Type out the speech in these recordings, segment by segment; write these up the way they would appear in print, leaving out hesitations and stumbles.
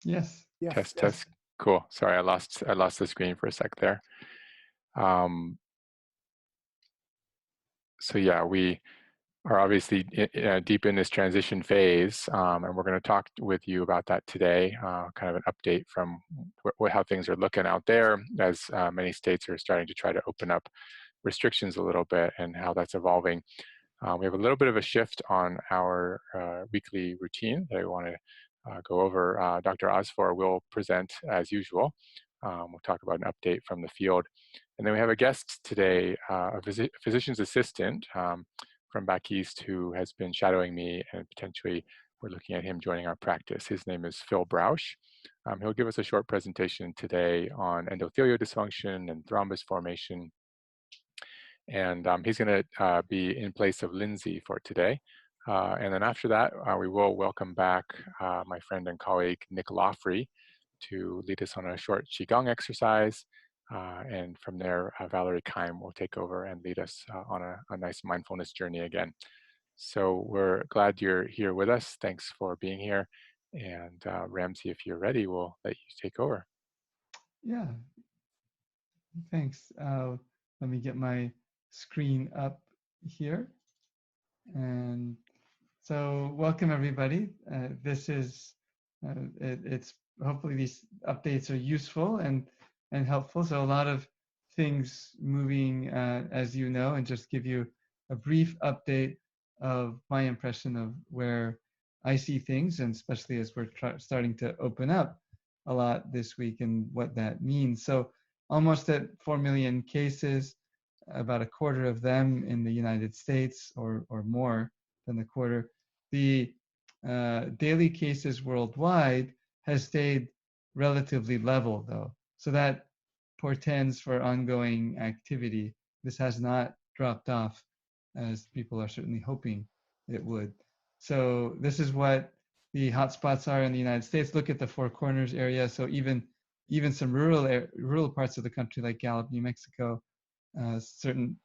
Yes. Yes, Test, yes. test. Cool. Sorry, I lost the screen for a sec there. Um, so yeah, we are obviously deep in this transition phase, and we're going to talk with you about that today. Kind of an update from how things are looking out there, as many states are starting to try to open up restrictions a little bit, and how that's evolving. We have a little bit of a shift on our weekly routine that I want to go over. Dr. Osfor will present as usual. We'll talk about an update from the field. And then we have a guest today, a physician's assistant from back east who has been shadowing me, and potentially we're looking at him joining our practice. His name is Phil Brausch. He'll give us a short presentation today on endothelial dysfunction and thrombus formation, and he's going to be in place of Lindsay for today. And then after that, we will welcome back my friend and colleague Nick Lawfrey to lead us on a short Qigong exercise. And from there, Valerie Keim will take over and lead us on a nice mindfulness journey again. So we're glad you're here with us. Thanks for being here. And Ramsey, if you're ready, we'll let you take over. Yeah. Thanks. Let me get my screen up here. And so welcome everybody. This is, it's hopefully these updates are useful and helpful. So a lot of things moving, as you know, and just give you a brief update of my impression of where I see things, and especially as we're starting to open up a lot this week and what that means. So almost at 4 million cases, about a quarter of them in the United States, or more than the quarter. The daily cases worldwide has stayed relatively level, though. So that portends for ongoing activity. This has not dropped off, as people are certainly hoping it would. So this is what the hotspots are in the United States. Look at the Four Corners area. So even some rural parts of the country, like Gallup, New Mexico, certain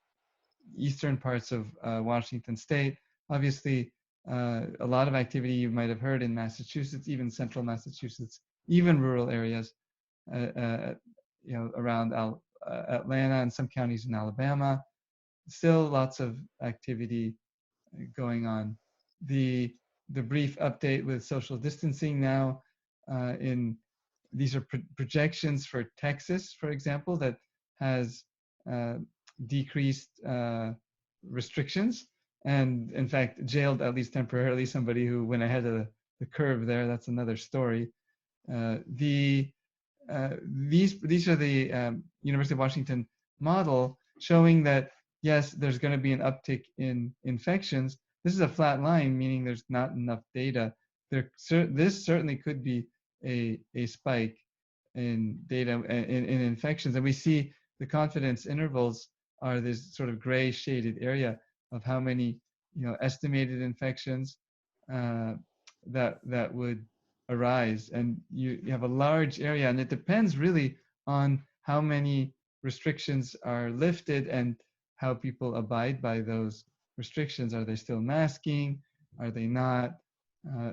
eastern parts of Washington State. Obviously, a lot of activity you might have heard in Massachusetts, even central Massachusetts, even rural areas, around Atlanta and some counties in Alabama. Still lots of activity going on. The brief update with social distancing now in these are projections for Texas, for example, that has decreased restrictions, and in fact jailed, at least temporarily, somebody who went ahead of the curve there. That's another story. These are the University of Washington model showing that yes, there's going to be an uptick in infections. This is a flat line, meaning there's not enough data. This certainly could be a spike in data in infections, and we see the confidence intervals are this sort of gray shaded area of how many estimated infections that would arise, and you have a large area, and it depends really on how many restrictions are lifted and how people abide by those restrictions. Are they still masking? Are they not?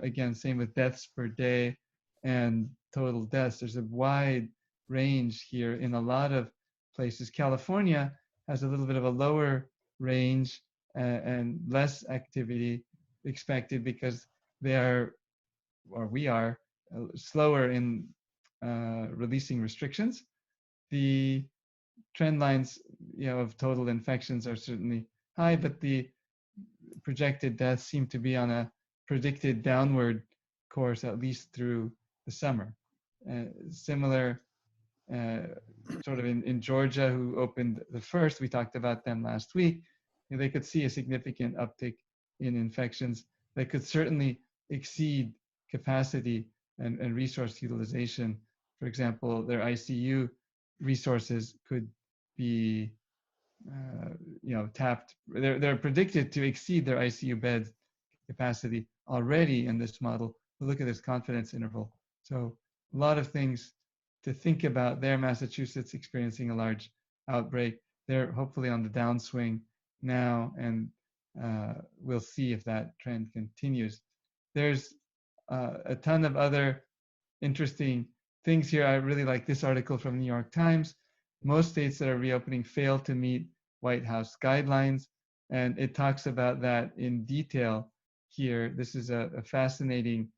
Again, same with deaths per day and total deaths. There's a wide range here in a lot of places. California has a little bit of a lower range and less activity expected because they are, or we are, slower in releasing restrictions. The trend lines, of total infections are certainly high, but the projected deaths seem to be on a predicted downward course, at least through the summer. Similar sort of in Georgia, who opened the first, we talked about them last week, they could see a significant uptick in infections that could certainly exceed capacity and resource utilization. For example, their ICU resources could be tapped. They're predicted to exceed their ICU bed capacity already in this model. But look at this confidence interval. So a lot of things to think about there. Massachusetts experiencing a large outbreak. They're hopefully on the downswing now, and we'll see if that trend continues. There's a ton of other interesting things here. I really like this article from New York Times. Most states that are reopening fail to meet White House guidelines, and it talks about that in detail here. This is a fascinating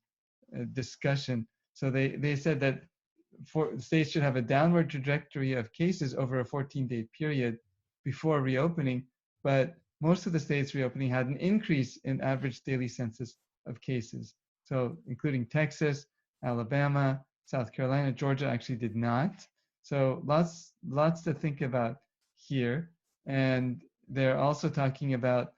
discussion. So they said that states should have a downward trajectory of cases over a 14-day period before reopening, but most of the states reopening had an increase in average daily census of cases. So including Texas, Alabama, South Carolina, Georgia actually did not. So lots to think about here. And they're also talking about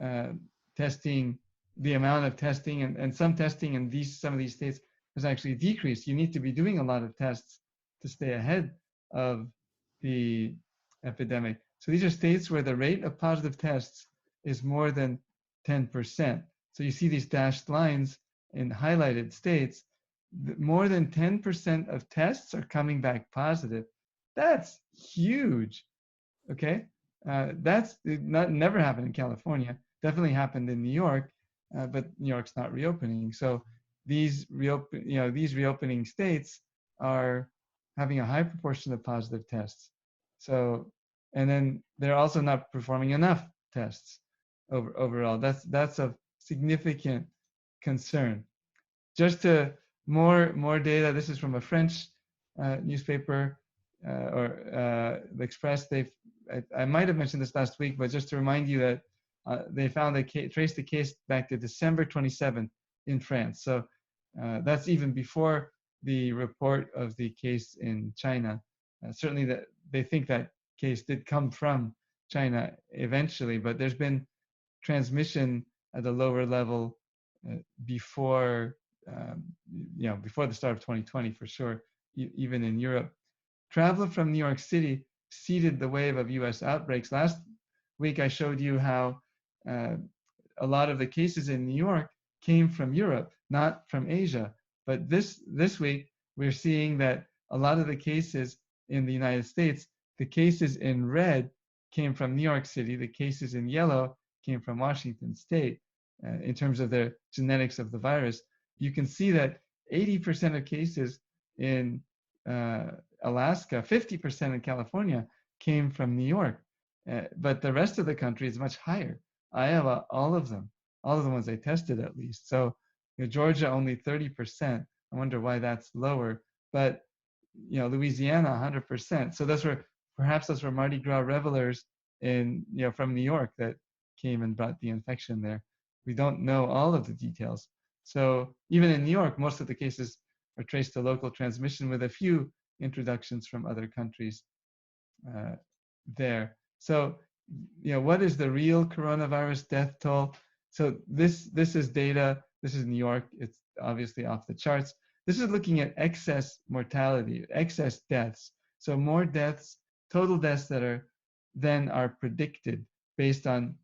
uh, testing, the amount of testing, and some testing in some of these states has actually decreased. You need to be doing a lot of tests to stay ahead of the epidemic. So these are states where the rate of positive tests is more than 10%. So you see these dashed lines in highlighted states. More than 10% of tests are coming back positive. That's huge. Okay, that's never happened in California. Definitely happened in New York, but New York's not reopening. So these reopening states are having a high proportion of positive tests. So, and then they're also not performing enough tests overall. That's of significant concern. Just to more data. This is from a French newspaper or L'Express. I might have mentioned this last week, but just to remind you that they found traced the case back to December 27th in France. So that's even before the report of the case in China. Certainly, that they think that case did come from China eventually, but there's been transmission at a lower level before before the start of 2020 for sure, even in Europe. Traveler from New York City seeded the wave of U.S. outbreaks. Last week, I showed you how uh, a lot of the cases in New York came from Europe, not from Asia. But this week, we're seeing that a lot of the cases in the United States, the cases in red came from New York City, the cases in yellow came from Washington State. In terms of the genetics of the virus, you can see that 80% of cases in Alaska, 50% in California came from New York. But the rest of the country is much higher. Iowa, all of the ones they tested at least. So Georgia, only 30%. I wonder why that's lower. But Louisiana, 100%. So perhaps those were Mardi Gras revelers from New York that came and brought the infection there. We don't know all of the details. So even in New York, most of the cases are traced to local transmission with a few introductions from other countries there. So, what is the real coronavirus death toll? So this is data. This is New York. It's obviously off the charts. This is looking at excess mortality, excess deaths. So more deaths, total deaths than are predicted based on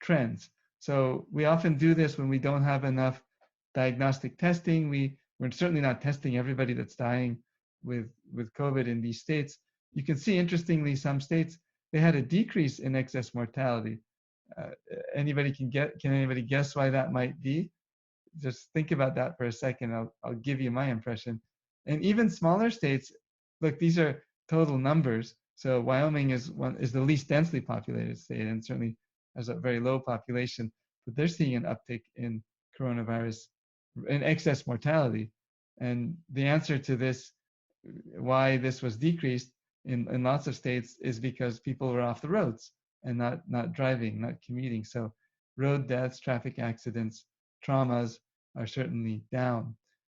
trends. So we often do this when we don't have enough diagnostic testing. We're certainly not testing everybody that's dying with COVID in these states. You can see, interestingly, some states, they had a decrease in excess mortality. Can anybody guess why that might be? Just think about that for a second. I'll give you my impression. And even smaller states, look, these are total numbers. So Wyoming is the least densely populated state and certainly has a very low population, but they're seeing an uptick in coronavirus, in excess mortality. And the answer to this, why this was decreased in lots of states, is because people were off the roads and not driving, not commuting. So road deaths, traffic accidents, traumas are certainly down.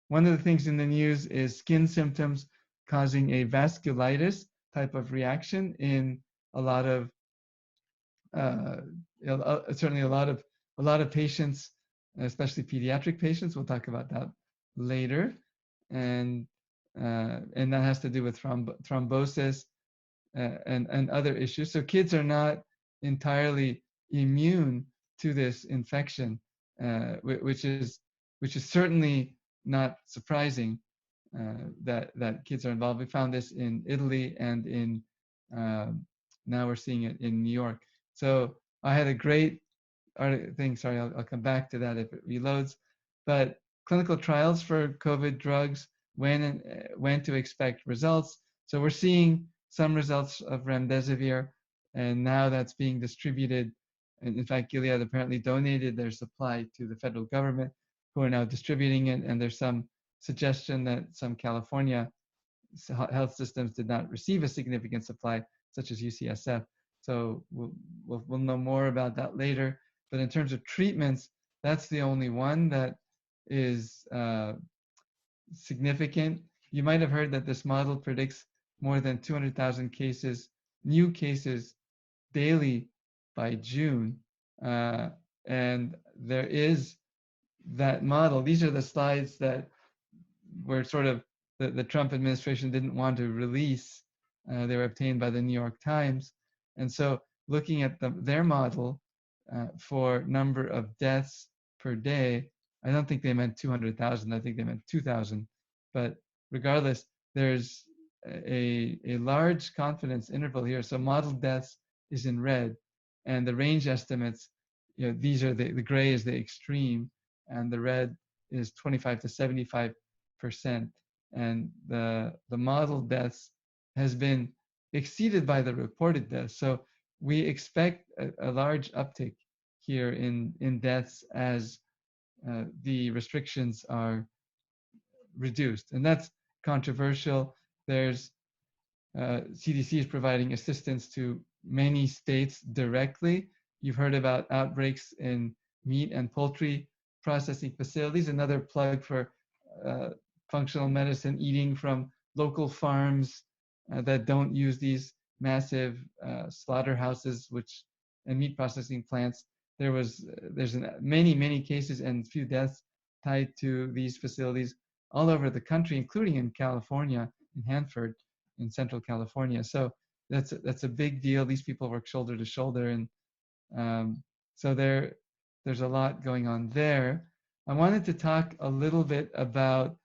One of the things in the news is skin symptoms causing a vasculitis type of reaction in a lot of certainly a lot of patients, especially pediatric patients. We'll talk about that later, and that has to do with thrombosis and other issues. So kids are not entirely immune to this infection, which is certainly not surprising that kids are involved. We found this in Italy and in now we're seeing it in New York. So I had a great thing. Sorry, I'll come back to that if it reloads. But clinical trials for COVID drugs when to expect results. So we're seeing some results of remdesivir, and now that's being distributed. And in fact, Gilead apparently donated their supply to the federal government, who are now distributing it. And there's some suggestion that some California health systems did not receive a significant supply, such as UCSF. So we'll know more about that later. But in terms of treatments, that's the only one that is significant. You might have heard that this model predicts more than 200,000 cases, new cases daily by June. And there is that model. These are the slides that were sort of the Trump administration didn't want to release. They were obtained by the New York Times. And so looking at their model for number of deaths per day, I don't think they meant 200,000. I think they meant 2,000. But regardless, there's a large confidence interval here. So model deaths is in red, and the range estimates, these are the gray is the extreme, and the red is 25 to 75%. And the model deaths has been exceeded by the reported deaths. So we expect a large uptick here in deaths as the restrictions are reduced. And that's controversial. There's CDC is providing assistance to many states directly. You've heard about outbreaks in meat and poultry processing facilities. Another plug for functional medicine, eating from local farms that don't use these massive slaughterhouses and meat processing plants. There's many cases and few deaths tied to these facilities all over the country, including in California, in Hanford, in Central California. So that's a big deal. These people work shoulder to shoulder, and so there's a lot going on there. I wanted to talk a little bit about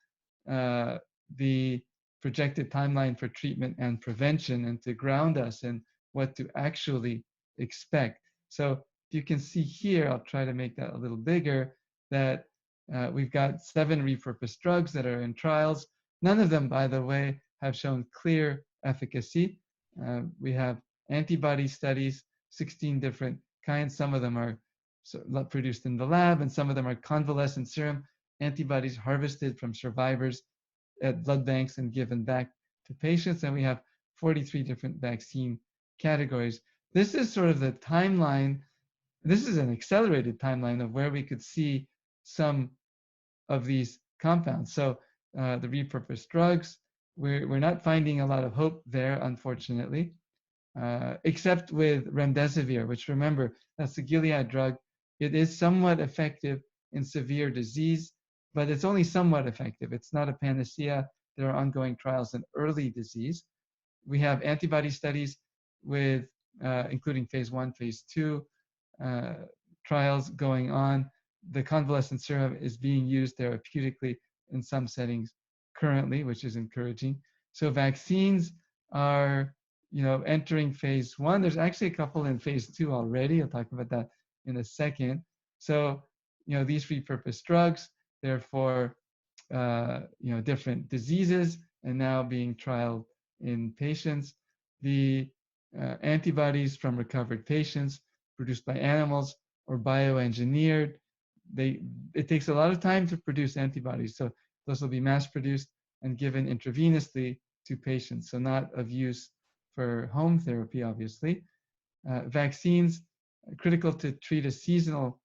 the projected timeline for treatment and prevention, and to ground us in what to actually expect. So you can see here, I'll try to make that a little bigger, that we've got 7 repurposed drugs that are in trials. None of them, by the way, have shown clear efficacy. We have antibody studies, 16 different kinds. Some of them are produced in the lab, and some of them are convalescent serum antibodies harvested from survivors at blood banks and given back to patients. And we have 43 different vaccine categories. This is sort of the timeline. This is an accelerated timeline of where we could see some of these compounds. So the repurposed drugs, we're not finding a lot of hope there, unfortunately, except with remdesivir, which, remember, that's the Gilead drug. It is somewhat effective in severe disease, but it's only somewhat effective. It's not a panacea. There are ongoing trials in early disease. We have antibody studies with, including phase 1, phase 2 trials going on. The convalescent serum is being used therapeutically in some settings currently, which is encouraging. So vaccines are, entering phase 1. There's actually a couple in phase 2 already. I'll talk about that in a second. So, these repurposed drugs, they're for, different diseases and now being trialed in patients. The antibodies from recovered patients produced by animals or bioengineered, it takes a lot of time to produce antibodies. So those will be mass produced and given intravenously to patients. So not of use for home therapy, obviously. Vaccines, critical to treat a seasonal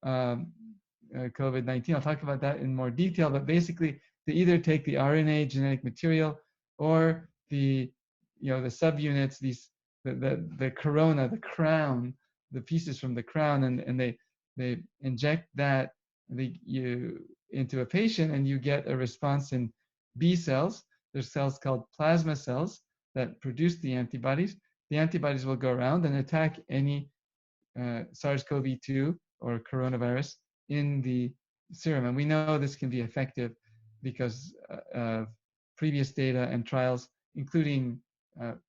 COVID-19. I'll talk about that in more detail, but basically they either take the RNA genetic material or the subunits, the corona, the crown, the pieces from the crown, and they inject that into a patient, and you get a response in B cells. There's cells called plasma cells that produce the antibodies. The antibodies will go around and attack any SARS-CoV-2 or coronavirus in the serum. And we know this can be effective because of previous data and trials, including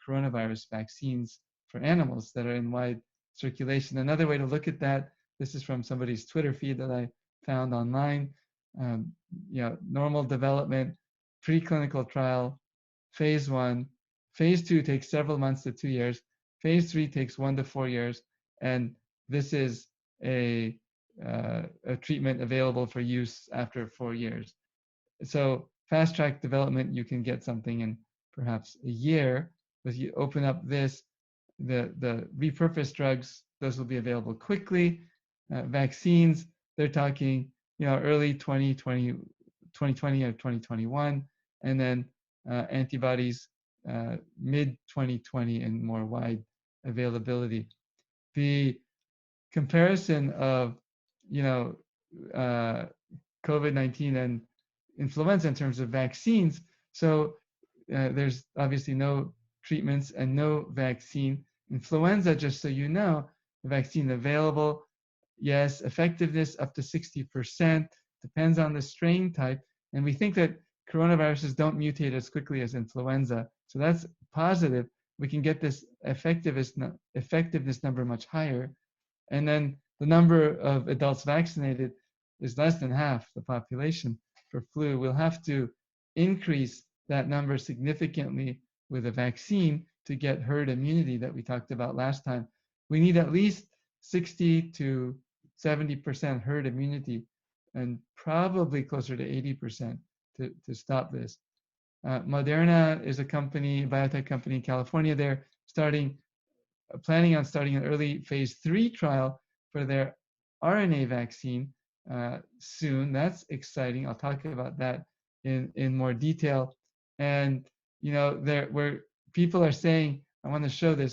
coronavirus vaccines for animals that are in wide circulation. Another way to look at that, this is from somebody's Twitter feed that I found online. Normal development preclinical trial, phase 1. Phase 2 takes several months to 2 years. Phase 3 takes 1 to 4 years. And this is a treatment available for use after 4 years. So fast track development, you can get something in perhaps a year. But you open up this, the repurposed drugs, those will be available quickly. Vaccines, they're talking, early 2020 or 2021, and then antibodies mid 2020 and more wide availability. The comparison of, uh, COVID-19 and influenza in terms of vaccines. So there's obviously no treatments and no vaccine. Influenza, just so you know, the vaccine available, yes, effectiveness up to 60%, depends on the strain type. And we think that coronaviruses don't mutate as quickly as influenza. So that's positive. We can get this effectiveness number much higher. And then the number of adults vaccinated is less than half the population for flu. We'll have to increase that number significantly with a vaccine to get herd immunity that we talked about last time. We need at least 60 to 70% herd immunity and probably closer to 80% to stop this. Moderna is a biotech company in California. They're planning on starting an early phase 3 trial for their RNA vaccine soon. That's exciting. I'll talk about that in more detail. And where people are saying, I want to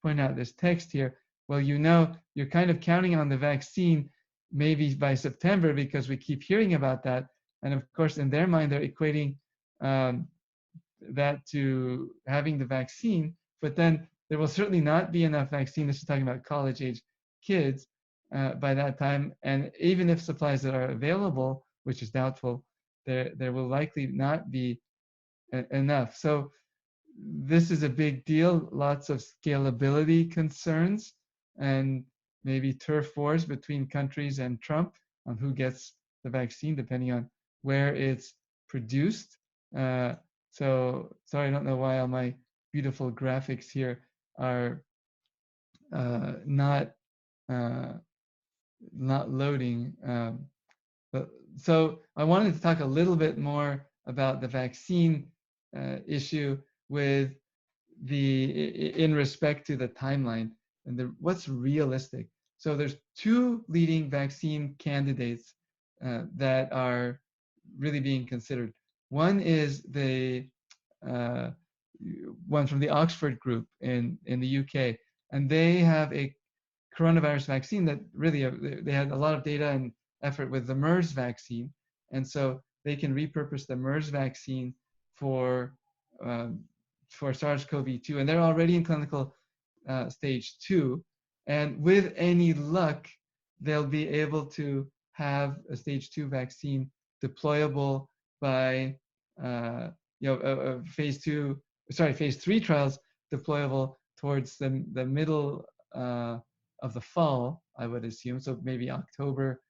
point out this text here. Well, you're kind of counting on the vaccine maybe by September because we keep hearing about that. And of course, in their mind, they're equating that to having the vaccine. But then there will certainly not be enough vaccine. This is talking about college-age kids by that time. And even if supplies that are available, which is doubtful, there will likely not be enough. So this is a big deal. Lots of scalability concerns and maybe turf wars between countries and Trump on who gets the vaccine, depending on where it's produced. So sorry, I don't know why all my beautiful graphics here are not loading. So I wanted to talk a little bit more about the vaccine issue in respect to the timeline and what's realistic. So there's 2 leading vaccine candidates that are really being considered. One is the one from the Oxford group in the UK, and they have a coronavirus vaccine that really they had a lot of data and effort with the MERS vaccine, and so they can repurpose the MERS vaccine for SARS-CoV-2, and they're already in clinical stage 2, and with any luck, they'll be able to have a stage 2 vaccine deployable by phase 3 trials deployable towards the middle of the fall, I would assume, so maybe October,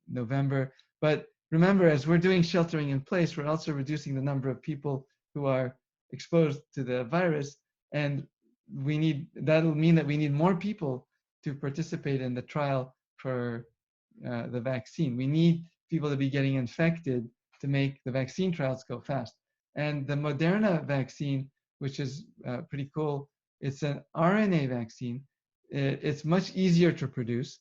November. But remember, as we're doing sheltering in place, we're also reducing the number of people who are exposed to the virus, and that'll mean that we need more people to participate in the trial for the vaccine. We need people to be getting infected to make the vaccine trials go fast. And the Moderna vaccine, which is pretty cool, it's an RNA vaccine. It's much easier to produce.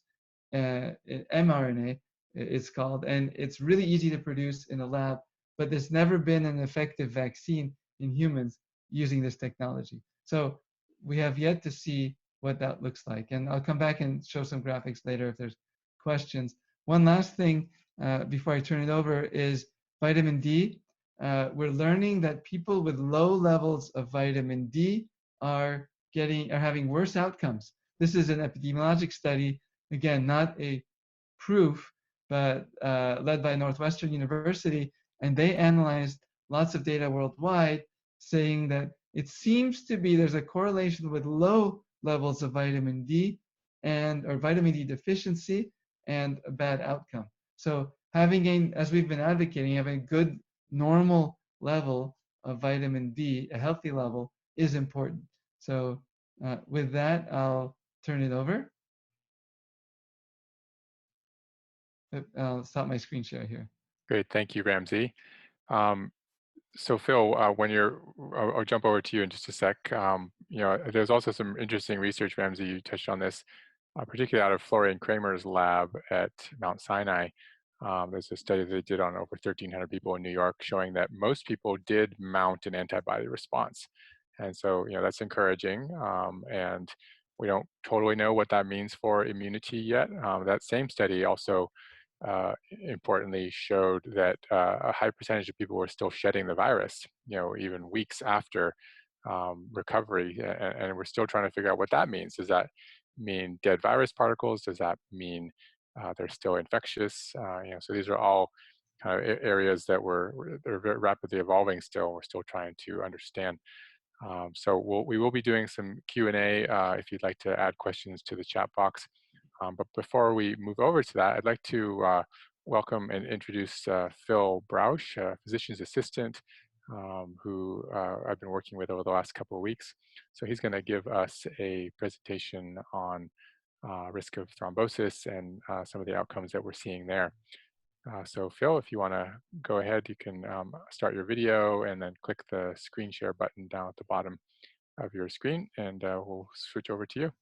mRNA, it's called, and it's really easy to produce in a lab, but there's never been an effective vaccine in humans using this technology. So we have yet to see what that looks like. And I'll come back and show some graphics later if there's questions. One last thing before I turn it over is vitamin D. We're learning that people with low levels of vitamin D are having worse outcomes. This is an epidemiologic study, again, not a proof, but led by Northwestern University, and they analyzed lots of data worldwide saying that it seems to be there's a correlation with low levels of vitamin D or vitamin D deficiency and a bad outcome. So as we've been advocating, having good normal level of vitamin D, a healthy level, is important. So with that, I'll turn it over. I'll stop my screen share here. Great, thank you, Ramsey. So Phil, when I'll jump over to you in just a sec. There's also some interesting research, Ramsey, you touched on this, particularly out of Florian Kramer's lab at Mount Sinai. There's a study they did on over 1,300 people in New York showing that most people did mount an antibody response. And so, that's encouraging. And we don't totally know what that means for immunity yet. That same study also importantly showed that a high percentage of people were still shedding the virus, even weeks after recovery. And we're still trying to figure out what that means. Does that mean dead virus particles? Does that mean they're still infectious? So these are all kind of areas that they're very rapidly evolving still. We're still trying to understand. So we will be doing some Q&A if you'd like to add questions to the chat box. But before we move over to that, I'd like to welcome and introduce Phil Brausch, a physician's assistant who I've been working with over the last couple of weeks. So he's going to give us a presentation on risk of thrombosis and some of the outcomes that we're seeing there. So Phil, if you want to go ahead, you can start your video and then click the screen share button down at the bottom of your screen, and we'll switch over to you.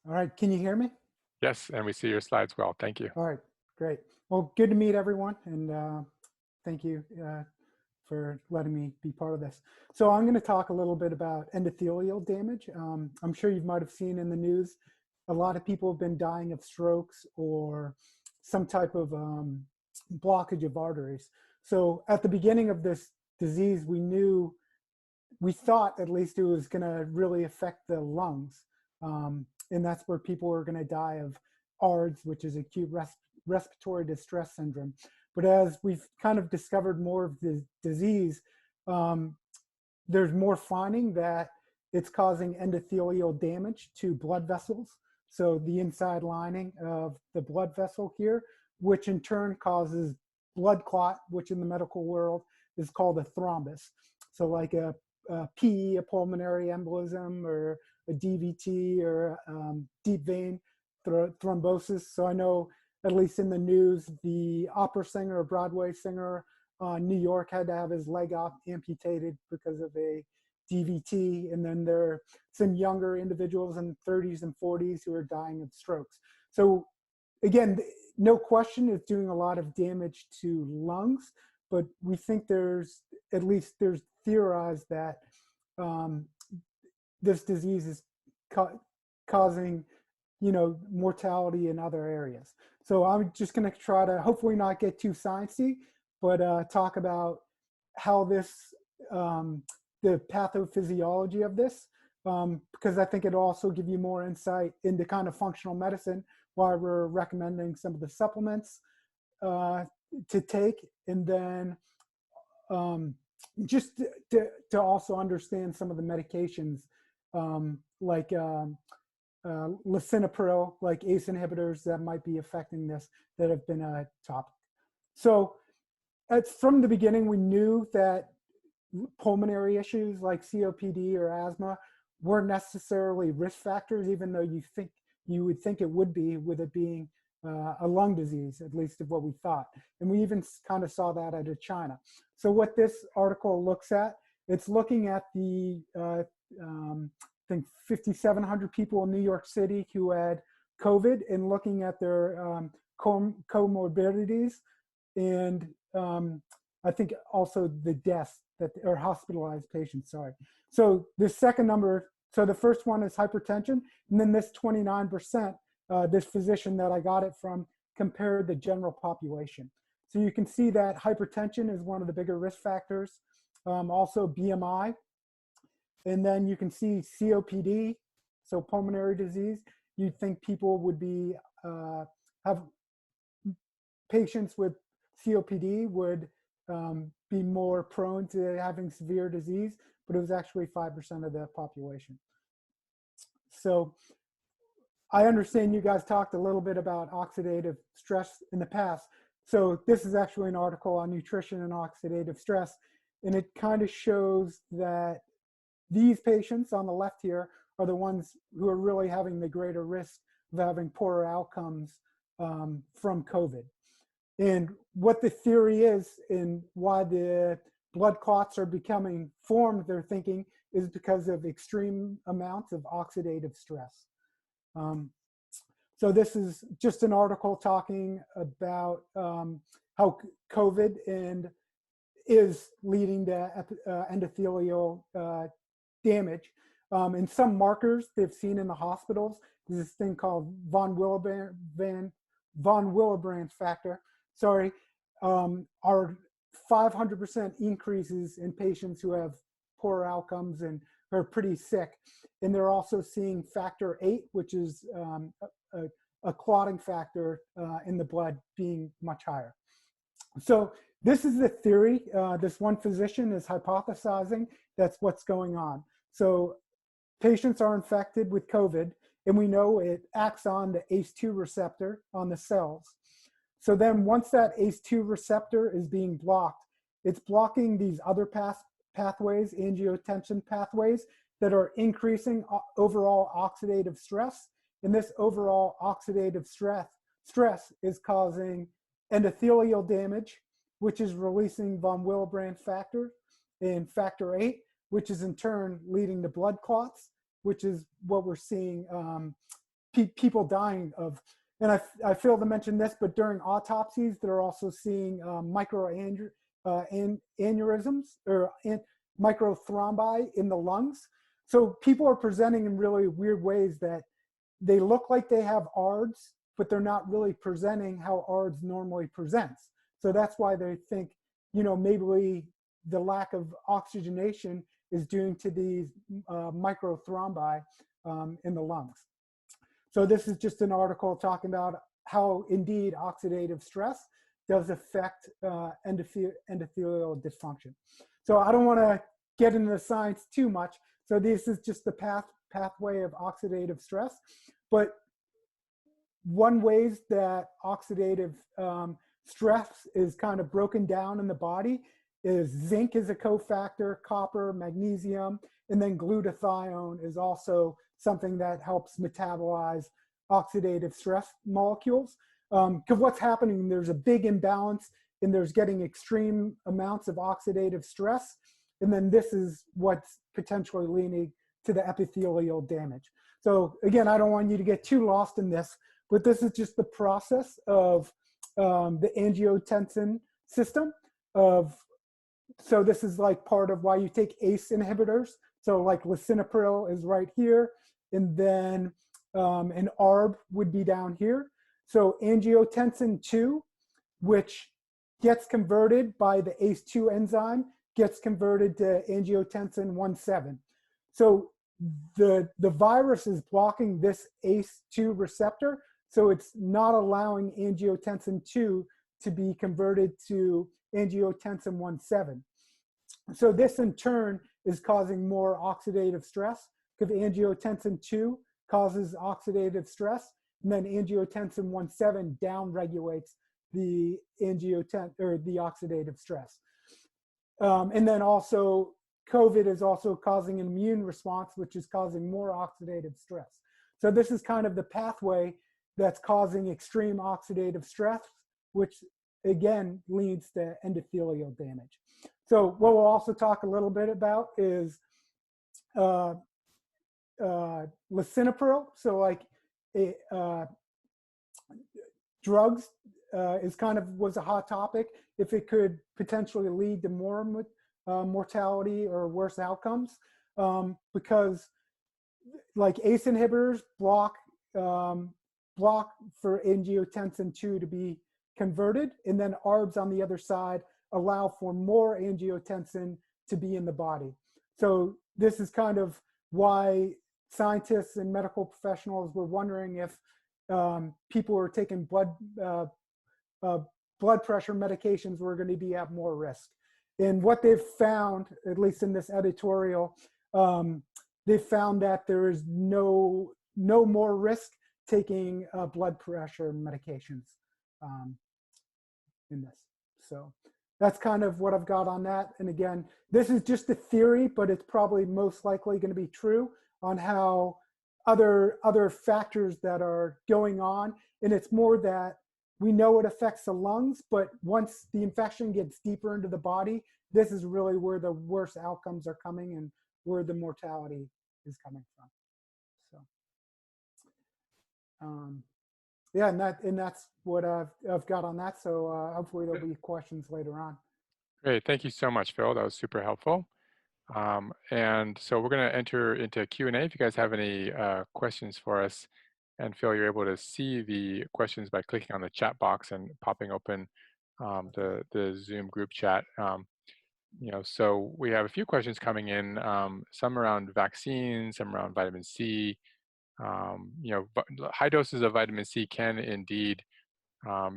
All right, can you hear me? Yes, and we see your slides well. Thank you. All right, great. Well, good to meet everyone, and thank you for letting me be part of this. So I'm going to talk a little bit about endothelial damage. I'm sure you might have seen in the news, a lot of people have been dying of strokes or some type of blockage of arteries. So at the beginning of this disease, we thought at least it was going to really affect the lungs. And that's where people were going to die of ARDS, which is acute respiratory distress syndrome. But as we've kind of discovered more of the disease, there's more finding that it's causing endothelial damage to blood vessels. So the inside lining of the blood vessel here, which in turn causes blood clot, which in the medical world is called a thrombus. So like a PE, a pulmonary embolism, or a DVT, or deep vein thrombosis. So I know, at least in the news, the opera singer, a Broadway singer, New York, had to have his leg amputated because of a DVT. And then there are some younger individuals in 30s and 40s who are dying of strokes. So again, no question it's doing a lot of damage to lungs, but we think there's theorized that this disease is causing, mortality in other areas. So I'm just going to try to hopefully not get too sciencey, but talk about how this, the pathophysiology of this, because I think it'll also give you more insight into kind of functional medicine, why we're recommending some of the supplements to take, and then just to also understand some of the medications like lisinopril, like ACE inhibitors that might be affecting this, that have been a topic. So from the beginning, we knew that pulmonary issues like COPD or asthma weren't necessarily risk factors, even though you would think it would be, with it being a lung disease, at least of what we thought. And we even kind of saw that out of China. So what this article looks at, it's looking at the, I think 5,700 people in New York City who had COVID, and looking at their comorbidities, and I think also the deaths or hospitalized patients, sorry. So the second number, so the first one is hypertension, and then this 29%, this physician that I got it from compared the general population. So you can see that hypertension is one of the bigger risk factors, also BMI, and then you can see COPD, so pulmonary disease. You'd think people would be, have patients with COPD would be more prone to having severe disease, but it was actually 5% of the population. So I understand you guys talked a little bit about oxidative stress in the past. So this is actually an article on nutrition and oxidative stress. And it kind of shows that these patients on the left here are the ones who are really having the greater risk of having poorer outcomes from COVID. And what the theory is and why the blood clots are becoming formed, they're thinking, is because of extreme amounts of oxidative stress. So this is just an article talking about how COVID is leading to endothelial damage. And some markers they've seen in the hospitals, there's this thing called von Willebrand factor, are 500% increases in patients who have poor outcomes and are pretty sick. And they're also seeing factor 8, which is a clotting factor in the blood being much higher. So this is the theory. This one physician is hypothesizing that's what's going on. So patients are infected with COVID, and we know it acts on the ACE2 receptor on the cells. So then once that ACE2 receptor is being blocked, it's blocking these other pathways, angiotensin pathways, that are increasing overall oxidative stress. And this overall oxidative stress is causing endothelial damage, which is releasing von Willebrand factor and factor 8, which is in turn leading to blood clots, which is what we're seeing people dying of. And I failed to mention this, but during autopsies, they're also seeing microaneurysms or microthrombi in the lungs. So people are presenting in really weird ways that they look like they have ARDS, but they're not really presenting how ARDS normally presents. So that's why they think, maybe the lack of oxygenation is due to these microthrombi in the lungs. So this is just an article talking about how indeed oxidative stress does affect endothelial dysfunction. So I don't want to get into the science too much. So this is just the pathway of oxidative stress. But one ways that oxidative stress is kind of broken down in the body is zinc is a cofactor, copper, magnesium, and then glutathione is also something that helps metabolize oxidative stress molecules. Because what's happening, there's a big imbalance and there's getting extreme amounts of oxidative stress. And then this is what's potentially leading to the epithelial damage. So again, I don't want you to get too lost in this, but this is just the process of the angiotensin system so this is like part of why you take ACE inhibitors. So like lisinopril is right here, and then an ARB would be down here. So angiotensin 2, which gets converted by the ACE2 enzyme, gets converted to angiotensin 1,7. So the virus is blocking this ACE2 receptor, so it's not allowing angiotensin 2 to be converted to angiotensin 1,7. So this in turn is causing more oxidative stress because angiotensin 2 causes oxidative stress, and then angiotensin 1,7 downregulates the the oxidative stress. And then also COVID is also causing an immune response, which is causing more oxidative stress. So this is kind of the pathway that's causing extreme oxidative stress, which again leads to endothelial damage. So what we'll also talk a little bit about is lisinopril. So like drugs was a hot topic if it could potentially lead to more mortality or worse outcomes, because like ACE inhibitors block for angiotensin 2 to be converted, and then ARBs on the other side allow for more angiotensin to be in the body. So this is kind of why scientists and medical professionals were wondering if people who are taking blood pressure medications were going to be at more risk. And what they've found, at least in this editorial, they found that there is no more risk taking blood pressure medications in this. So that's kind of what I've got on that. And again, this is just a theory, but it's probably most likely going to be true on how other factors that are going on. And it's more that we know it affects the lungs, but once the infection gets deeper into the body, this is really where the worst outcomes are coming and where the mortality is coming from. So, yeah, and that's what I've got on that. So hopefully there'll be questions later on. Great. Thank you so much, Phil. That was super helpful. And so we're going to enter into Q&A. If you guys have any questions for us, and Phil, you're able to see the questions by clicking on the chat box and popping open the Zoom group chat. So we have a few questions coming in, some around vaccines, some around vitamin C. High doses of vitamin C can indeed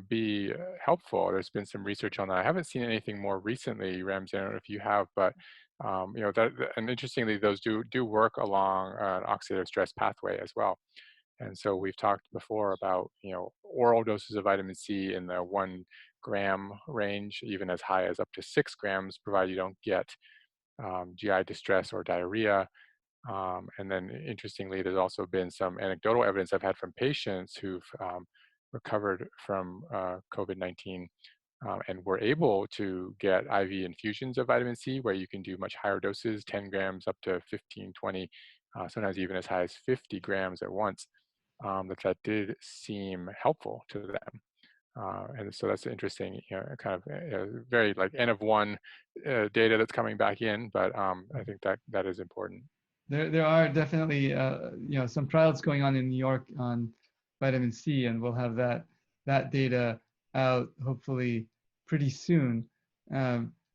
be helpful. There's been some research on that. I haven't seen anything more recently, Ramsey. I don't know if you have, but and interestingly, those do work along an oxidative stress pathway as well. And so we've talked before about oral doses of vitamin C in the 1 gram range, even as high as up to 6 grams, provided you don't get GI distress or diarrhea. And then interestingly, there's also been some anecdotal evidence I've had from patients who've recovered from COVID-19 and were able to get IV infusions of vitamin C, where you can do much higher doses, 10 grams up to 15, 20, sometimes even as high as 50 grams at once, that did seem helpful to them. And so that's interesting, kind of very like N of 1 data that's coming back in, but I think that is important. There are definitely some trials going on in New York on vitamin C, and we'll have that data out hopefully pretty soon.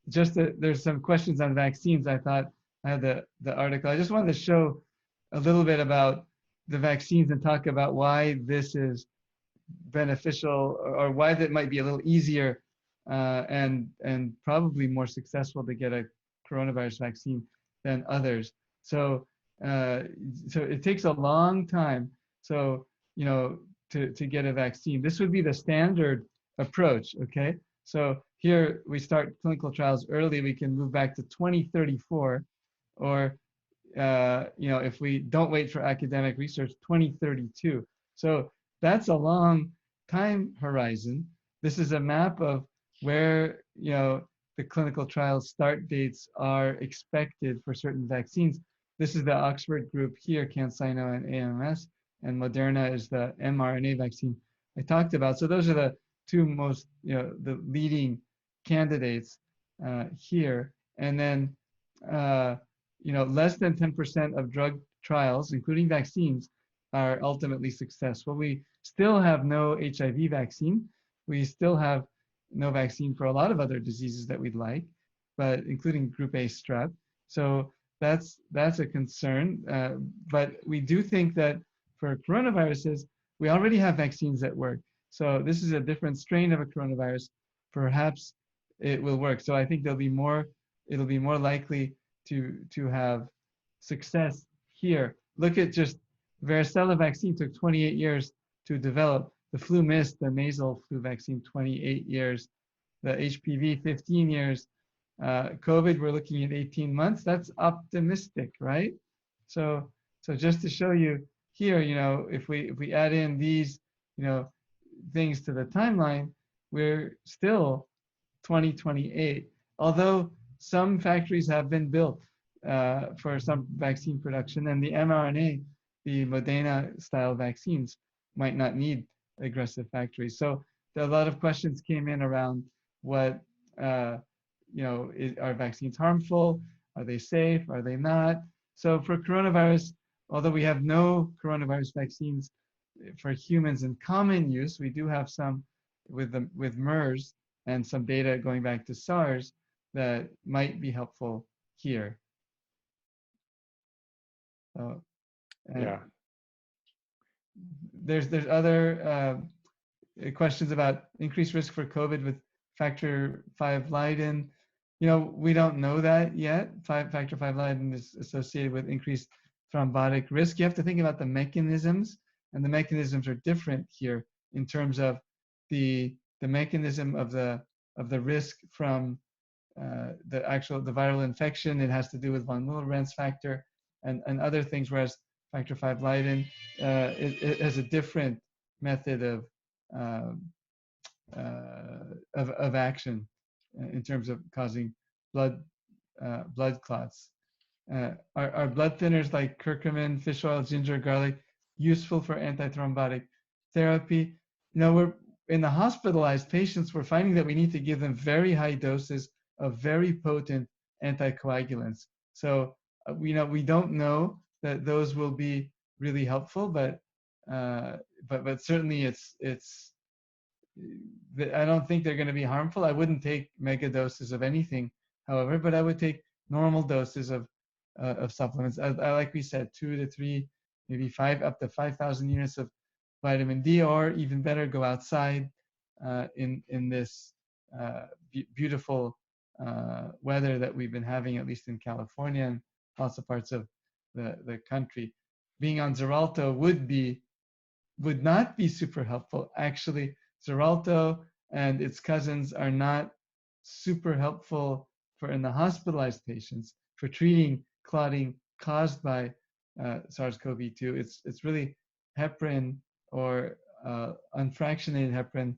There's some questions on vaccines. I thought I had the article. I just wanted to show a little bit about the vaccines and talk about why this is beneficial, or why that might be a little easier and probably more successful to get a coronavirus vaccine than others. So it takes a long time. So to get a vaccine, this would be the standard approach. Okay, so here we start clinical trials early. We can move back to 2034, or if we don't wait for academic research, 2032. So that's a long time horizon. This is a map of where the clinical trial start dates are expected for certain vaccines. This is the Oxford group here, CanSino and AMS, and Moderna is the mRNA vaccine I talked about. So those are the two most, the leading candidates here. And then, less than 10% of drug trials, including vaccines, are ultimately successful. We still have no HIV vaccine. We still have no vaccine for a lot of other diseases that we'd like, but including group A strep. So that's a concern. But we do think that for coronaviruses, we already have vaccines that work. So this is a different strain of a coronavirus. Perhaps it will work. So I think it'll be more likely to have success here. Look at just varicella vaccine took 28 years to develop. The flu mist, the nasal flu vaccine, 28 years. The HPV, 15 years. COVID, we're looking at 18 months. That's optimistic, right? So just to show you here, if we add in these, things to the timeline, we're still 2028. Although some factories have been built for some vaccine production, and the mRNA, the Moderna style vaccines might not need aggressive factories. So a lot of questions came in around what, are vaccines harmful? Are they safe? Are they not? So for coronavirus, although we have no coronavirus vaccines for humans in common use, we do have some with MERS and some data going back to SARS that might be helpful here. So, yeah. There's other questions about increased risk for COVID with factor V Leiden. We don't know that yet. Factor V Leiden is associated with increased thrombotic risk. You have to think about the mechanisms and the mechanisms are different here in terms of the mechanism of the risk from the viral infection. It has to do with von Willebrand's factor and other things, whereas factor V Leiden, it has a different method of action in terms of causing blood clots. Are blood thinners like curcumin, fish oil, ginger, garlic useful for antithrombotic therapy? We're in the hospitalized patients, we're finding that we need to give them very high doses of very potent anticoagulants. So we don't know that those will be really helpful, but certainly it's I don't think they're going to be harmful. I wouldn't take mega doses of anything, however, but I would take normal doses of supplements. Like we said, 2 to 3, maybe 5, up to 5,000 units of vitamin D, or even better, go outside in this beautiful weather that we've been having, at least in California and lots of parts of the country. Being on Xarelto would not be super helpful. Actually, Xarelto and its cousins are not super helpful for in the hospitalized patients for treating clotting caused by SARS-CoV-2. It's really heparin or unfractionated heparin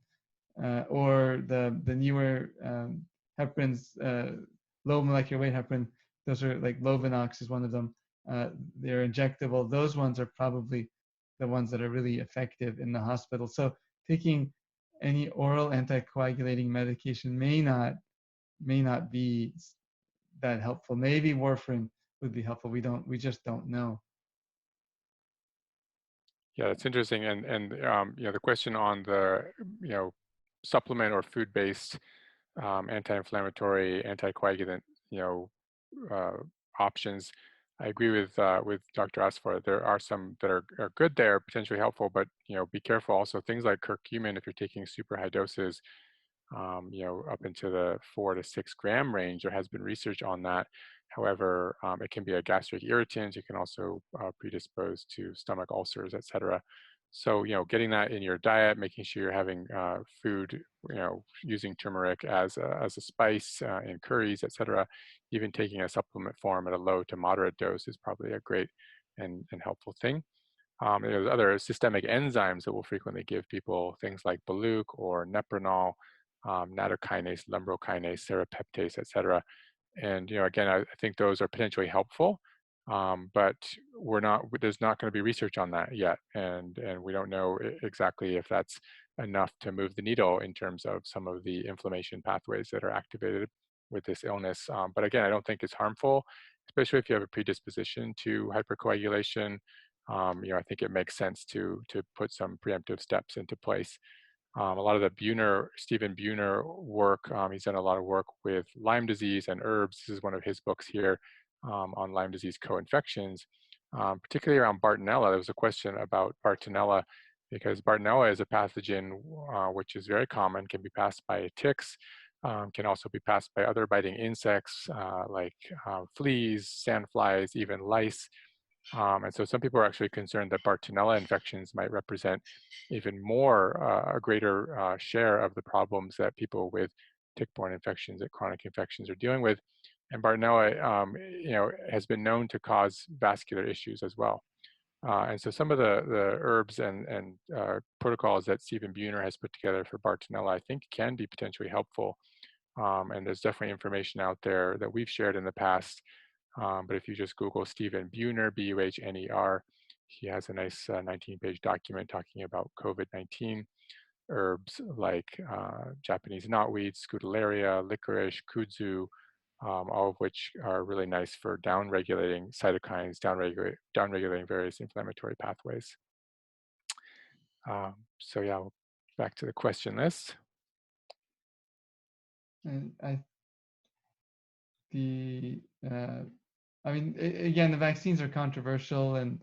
or the newer heparins, low molecular weight heparin. Those are like Lovenox is one of them. They're injectable. Those ones are probably the ones that are really effective in the hospital. So taking any oral anticoagulating medication may not be that helpful. Maybe warfarin would be helpful. We just don't know. Yeah, that's interesting. And the question on the supplement or food-based anti-inflammatory, anticoagulant options. I agree with Dr. Asfar. There are some that are good there, potentially helpful, but be careful also. Things like curcumin, if you're taking super high doses, up into the 4 to 6 gram range, there has been research on that. However, it can be a gastric irritant. It can also predispose to stomach ulcers, etc. So, getting that in your diet, making sure you're having food, using turmeric as a spice in curries, etc. Even taking a supplement form at a low to moderate dose is probably a great and helpful thing. There's other systemic enzymes that we'll frequently give people, things like Baluch or Nepronol, nattokinase, lumbrokinase, serrapeptase, etc. And again, I think those are potentially helpful, but there's not going to be research on that yet, and we don't know exactly if that's enough to move the needle in terms of some of the inflammation pathways that are activated with this illness. But again, I don't think it's harmful, especially if you have a predisposition to hypercoagulation. I think it makes sense to put some preemptive steps into place. A lot of the Stephen Buhner work, he's done a lot of work with Lyme disease and herbs. This is one of his books here on Lyme disease co-infections, particularly around Bartonella. There was a question about Bartonella because Bartonella is a pathogen which is very common, can be passed by ticks, can also be passed by other biting insects like fleas, sandflies, even lice. And so some people are actually concerned that Bartonella infections might represent even more, a greater share of the problems that people with tick-borne infections, that chronic infections are dealing with. And Bartonella, has been known to cause vascular issues as well. And so some of the herbs and protocols that Stephen Buhner has put together for Bartonella, I think can be potentially helpful. And there's definitely information out there that we've shared in the past. But if you just Google Stephen Buhner, B-U-H-N-E-R, he has a nice 19-page document talking about COVID-19 herbs like Japanese knotweed, scutellaria, licorice, kudzu, all of which are really nice for down-regulating cytokines, down-regulating various inflammatory pathways. So yeah, back to the question list. And again, the vaccines are controversial, and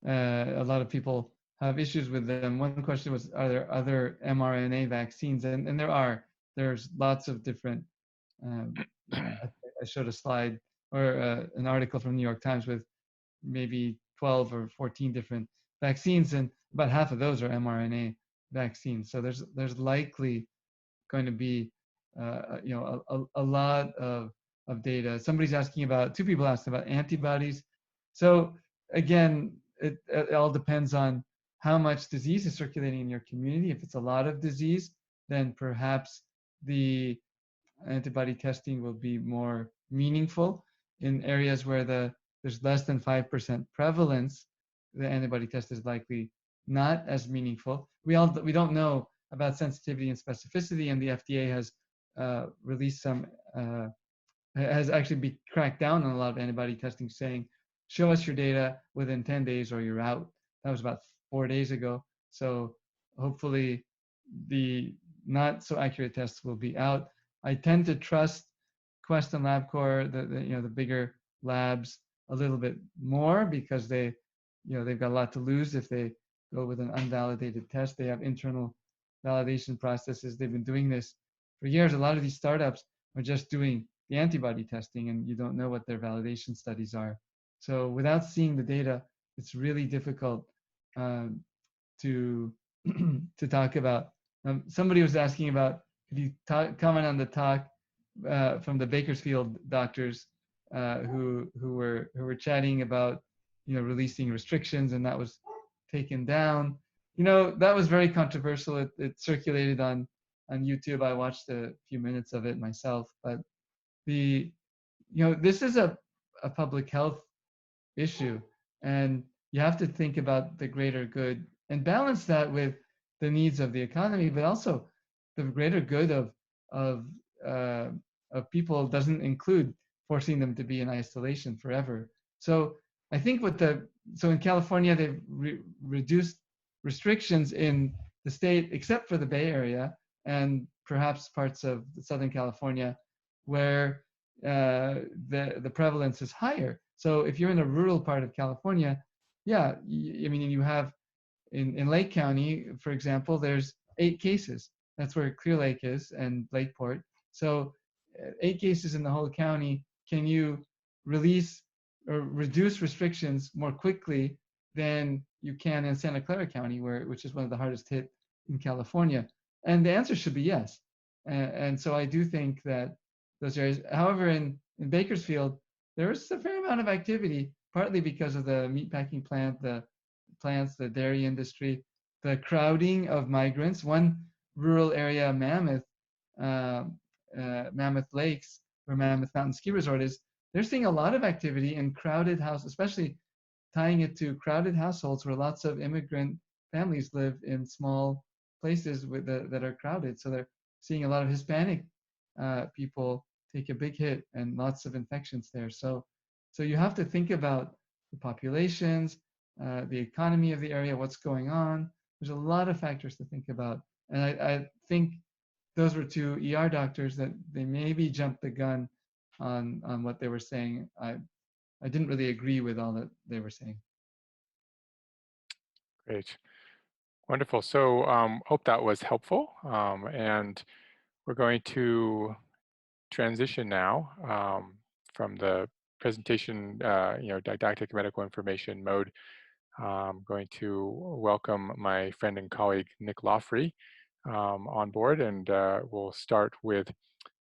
a lot of people have issues with them. One question was, are there other mRNA vaccines? And there are. There's lots of different. I showed a slide or an article from New York Times with maybe 12 or 14 different vaccines, and about half of those are mRNA vaccines. So there's likely going to be a lot of data. Somebody's asking about, two people asked about antibodies. So again, it all depends on how much disease is circulating in your community. If it's a lot of disease, then perhaps the antibody testing will be more meaningful. In areas where there's less than 5% prevalence, the antibody test is likely not as meaningful. We don't know about sensitivity and specificity, and the FDA has released some, has actually cracked down on a lot of antibody testing, saying, show us your data within 10 days or you're out. That was about 4 days ago. So hopefully the not so accurate tests will be out. I tend to trust Quest and LabCorp, the bigger labs, a little bit more, because they've got a lot to lose if they go with an unvalidated test. They have internal validation processes. They've been doing this for years. A lot of these startups are just doing the antibody testing, and you don't know what their validation studies are. So without seeing the data, it's really difficult to to talk about. Somebody was asking about, could you comment on the talk from the Bakersfield doctors who were chatting about releasing restrictions, and that was taken down. That was very controversial. It circulated on YouTube. I watched a few minutes of it myself, but this is a public health issue, and you have to think about the greater good and balance that with the needs of the economy, but also the greater good of uh, of people doesn't include forcing them to be in isolation forever. So I think so in California, they've reduced restrictions in the state, except for the Bay Area and perhaps parts of Southern California, where the prevalence is higher. So if you're in a rural part of California, yeah, I mean, you have in Lake County, for example, there's 8 cases. That's where Clear Lake is and Lakeport. So 8 cases in the whole county. Can you release or reduce restrictions more quickly than you can in Santa Clara County, which is one of the hardest hit in California? And the answer should be yes. And so I do think that those areas. However, in Bakersfield, there was a fair amount of activity, partly because of the meatpacking plant, the plants, the dairy industry, the crowding of migrants. One rural area, Mammoth Lakes, where Mammoth Mountain Ski Resort is, they're seeing a lot of activity in crowded houses, especially tying it to crowded households where lots of immigrant families live in small places that are crowded. So they're seeing a lot of Hispanic people take a big hit and lots of infections there. So you have to think about the populations, the economy of the area, what's going on. There's a lot of factors to think about. And I think those were 2 ER doctors that they maybe jumped the gun on what they were saying. I didn't really agree with all that they were saying. Great. Wonderful. So hope that was helpful. And we're going to transition now from the presentation, didactic medical information mode. I'm going to welcome my friend and colleague, Nick Lawfrey, on board, and we'll start with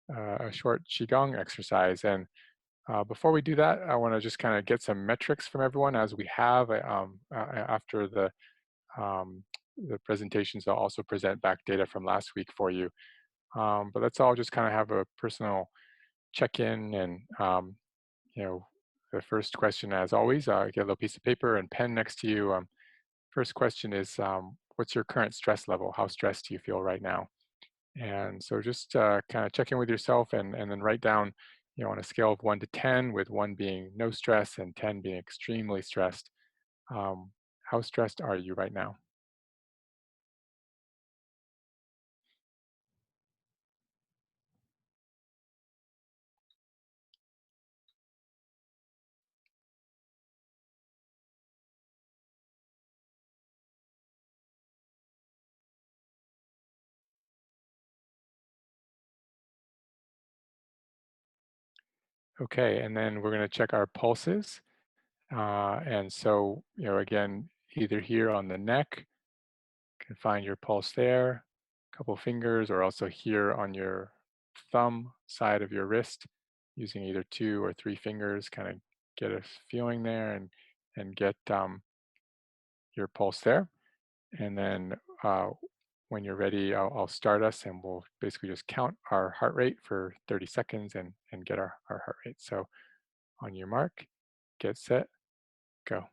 a short Qigong exercise. And before we do that, I want to just kind of get some metrics from everyone, as we have after the presentations. I'll also present back data from last week for you. But let's all just kind of have a personal check-in. And the first question, as always, get a little piece of paper and pen next to you. First question is, what's your current stress level? How stressed do you feel right now? And so just kind of check in with yourself, and then write down, on a scale of 1 to 10, with 1 being no stress and 10 being extremely stressed. How stressed are you right now? Okay, and then we're going to check our pulses. And so, again, either here on the neck, you can find your pulse there, a couple fingers, or also here on your thumb side of your wrist, using either 2 or 3 fingers, kind of get a feeling there and get your pulse there. And then when you're ready, I'll start us and we'll basically just count our heart rate for 30 seconds and get our heart rate. So on your mark, get set, go.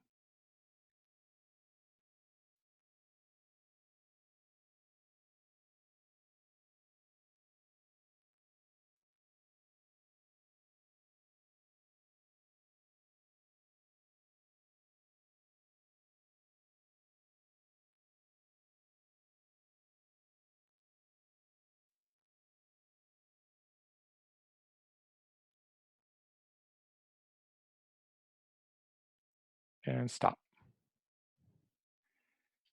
And stop.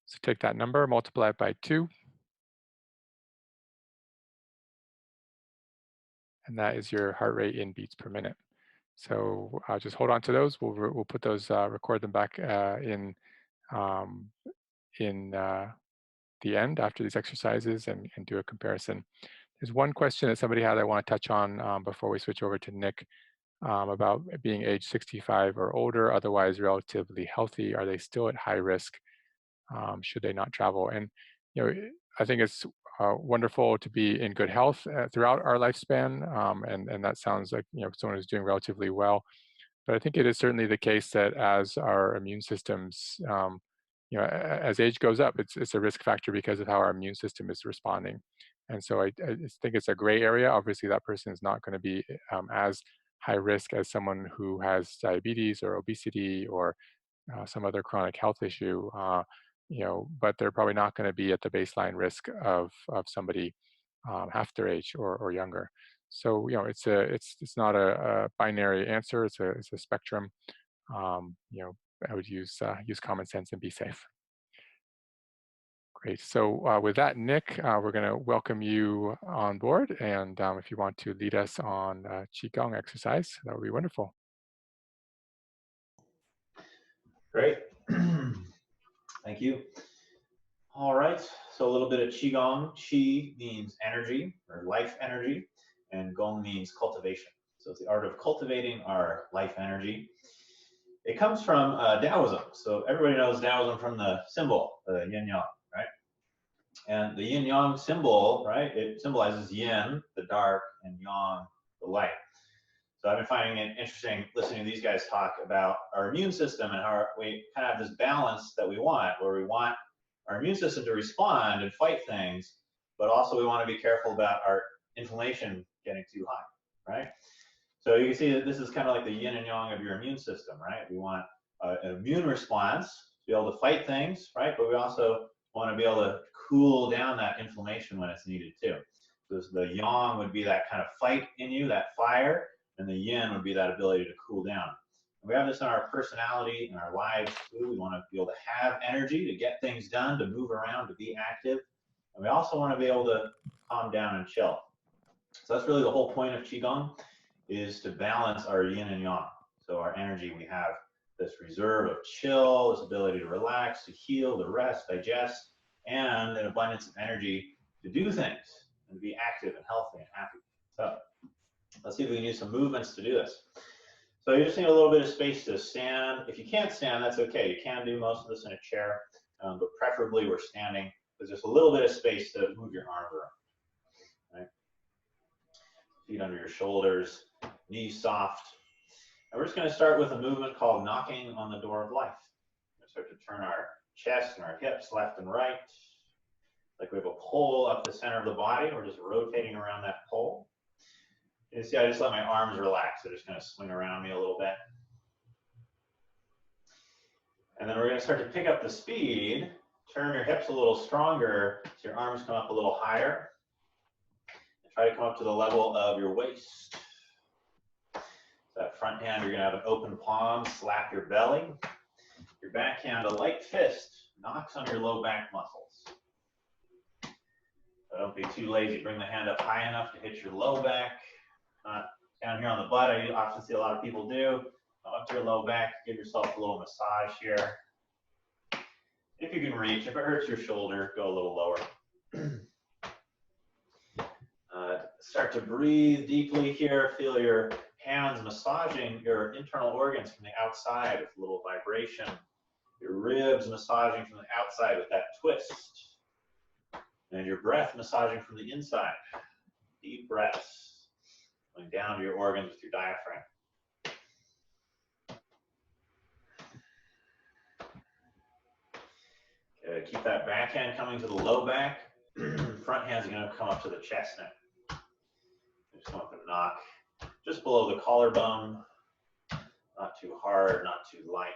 So take that number, multiply it by 2. And that is your heart rate in beats per minute. So just hold on to those. We'll put those, record them back in the end after these exercises and do a comparison. There's one question that somebody had I want to touch on before we switch over to Nick about being age 65 or older, otherwise relatively healthy. Are they still at high risk? Should they not travel? And I think it's wonderful to be in good health throughout our lifespan, and that sounds like someone who's doing relatively well. But I think it is certainly the case that as our immune systems, as age goes up, it's a risk factor because of how our immune system is responding. And so I think it's a gray area. Obviously, that person is not going to be as high risk as someone who has diabetes or obesity or some other chronic health issue. But they're probably not going to be at the baseline risk of somebody half their age or younger. So it's not a binary answer. It's a spectrum. I would use common sense and be safe. Great. So with that, Nick, we're going to welcome you on board. And if you want to lead us on Qigong exercise, that would be wonderful. Great. Thank you. All right. So a little bit of Qigong. Qi means energy or life energy, and Gong means cultivation. So it's the art of cultivating our life energy. It comes from Taoism. So everybody knows Taoism from the symbol, the yin yang, right? And the yin yang symbol, right, it symbolizes yin, the dark, and yang, the light. So I've been finding it interesting listening to these guys talk about our immune system and how we kind of have this balance that we want, where we want our immune system to respond and fight things, but also we want to be careful about our inflammation getting too high, right? So you can see that this is kind of like the yin and yang of your immune system, right? We want an immune response to be able to fight things, right? But we also want to be able to cool down that inflammation when it's needed too. So the yang would be that kind of fight in you, that fire, and the yin would be that ability to cool down. And we have this in our personality, in our lives too. We want to be able to have energy to get things done, to move around, to be active. And we also want to be able to calm down and chill. So that's really the whole point of Qigong, is to balance our yin and yang. So our energy, we have this reserve of chill, this ability to relax, to heal, to rest, digest, and an abundance of energy to do things and be active and healthy and happy. So let's see if we can use some movements to do this. So you just need a little bit of space to stand. If you can't stand, that's okay. You can do most of this in a chair, but preferably we're standing. There's just a little bit of space to move your arms around. Right? Feet under your shoulders, knees soft. And we're just going to start with a movement called knocking on the door of life. We're going to start to turn our chest and our hips left and right. Like we have a pole up the center of the body. We're just rotating around that pole. You see, I just let my arms relax. They're just going to swing around me a little bit. And then we're going to start to pick up the speed. Turn your hips a little stronger so your arms come up a little higher. And try to come up to the level of your waist. So that front hand, you're going to have an open palm, slap your belly. Your back hand, a light fist, knocks on your low back muscles. So don't be too lazy. Bring the hand up high enough to hit your low back. Down here on the butt, I often see a lot of people do. Up to your low back, give yourself a little massage here. If you can reach, if it hurts your shoulder, go a little lower. Start to breathe deeply here. Feel your hands massaging your internal organs from the outside with a little vibration. Your ribs massaging from the outside with that twist. And your breath massaging from the inside. Deep breaths. Going down to your organs with your diaphragm. Okay, keep that backhand coming to the low back. Front hand's going to come up to the chest now. Just come up and knock just below the collarbone. Not too hard, not too light.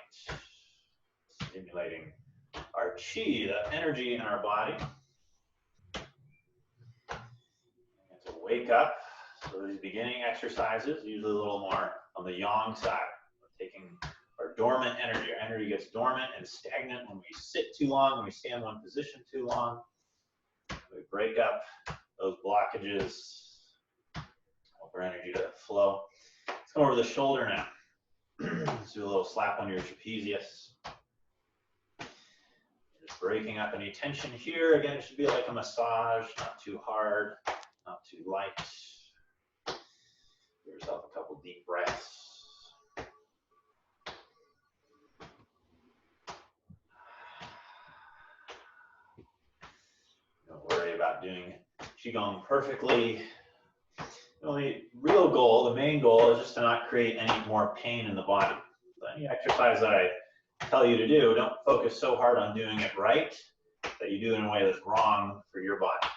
Stimulating our chi, the energy in our body. And to wake up. So these beginning exercises, usually a little more on the yang side. We're taking our dormant energy. Our energy gets dormant and stagnant when we sit too long, when we stay in one position too long. We break up those blockages. For energy to flow. Let's come over the shoulder now. Let's do a little slap on your trapezius. Just breaking up any tension here. Again, it should be like a massage, not too hard, not too light. Give yourself a couple deep breaths. Don't worry about doing Qigong perfectly. The only real goal, the main goal, is just to not create any more pain in the body. So any exercise that I tell you to do, don't focus so hard on doing it right that you do it in a way that's wrong for your body.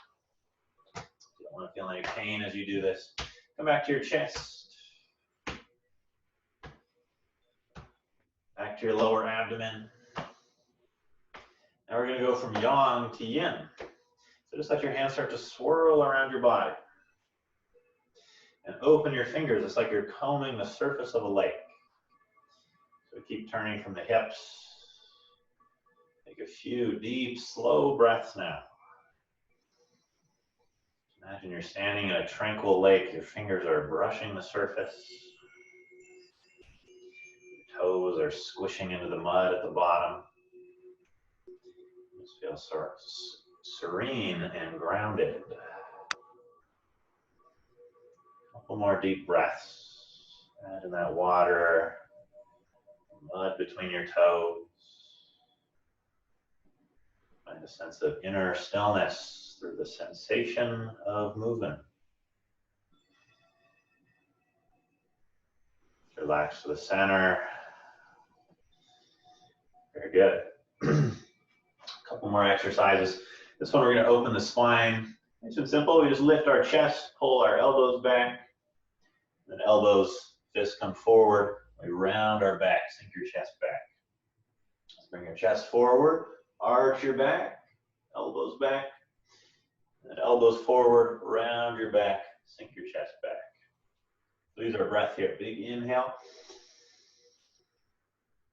You don't want to feel any pain as you do this. Come back to your chest. Back to your lower abdomen. Now we're going to go from yang to yin. So just let your hands start to swirl around your body. And open your fingers. It's like you're combing the surface of a lake. So keep turning from the hips. Take a few deep, slow breaths now. Imagine you're standing in a tranquil lake. Your fingers are brushing the surface. Your toes are squishing into the mud at the bottom. Just feel sort of serene and grounded. Couple more deep breaths. Imagine that water, mud between your toes. Find a sense of inner stillness through the sensation of movement. Relax to the center. Very good. A couple more exercises. This one we're going to open the spine. Nice and simple. We just lift our chest, pull our elbows back. Then elbows, fists come forward. We round our back, sink your chest back. Let's bring your chest forward, arch your back, elbows back. And then elbows forward, round your back, sink your chest back. So use our breath here. Big inhale.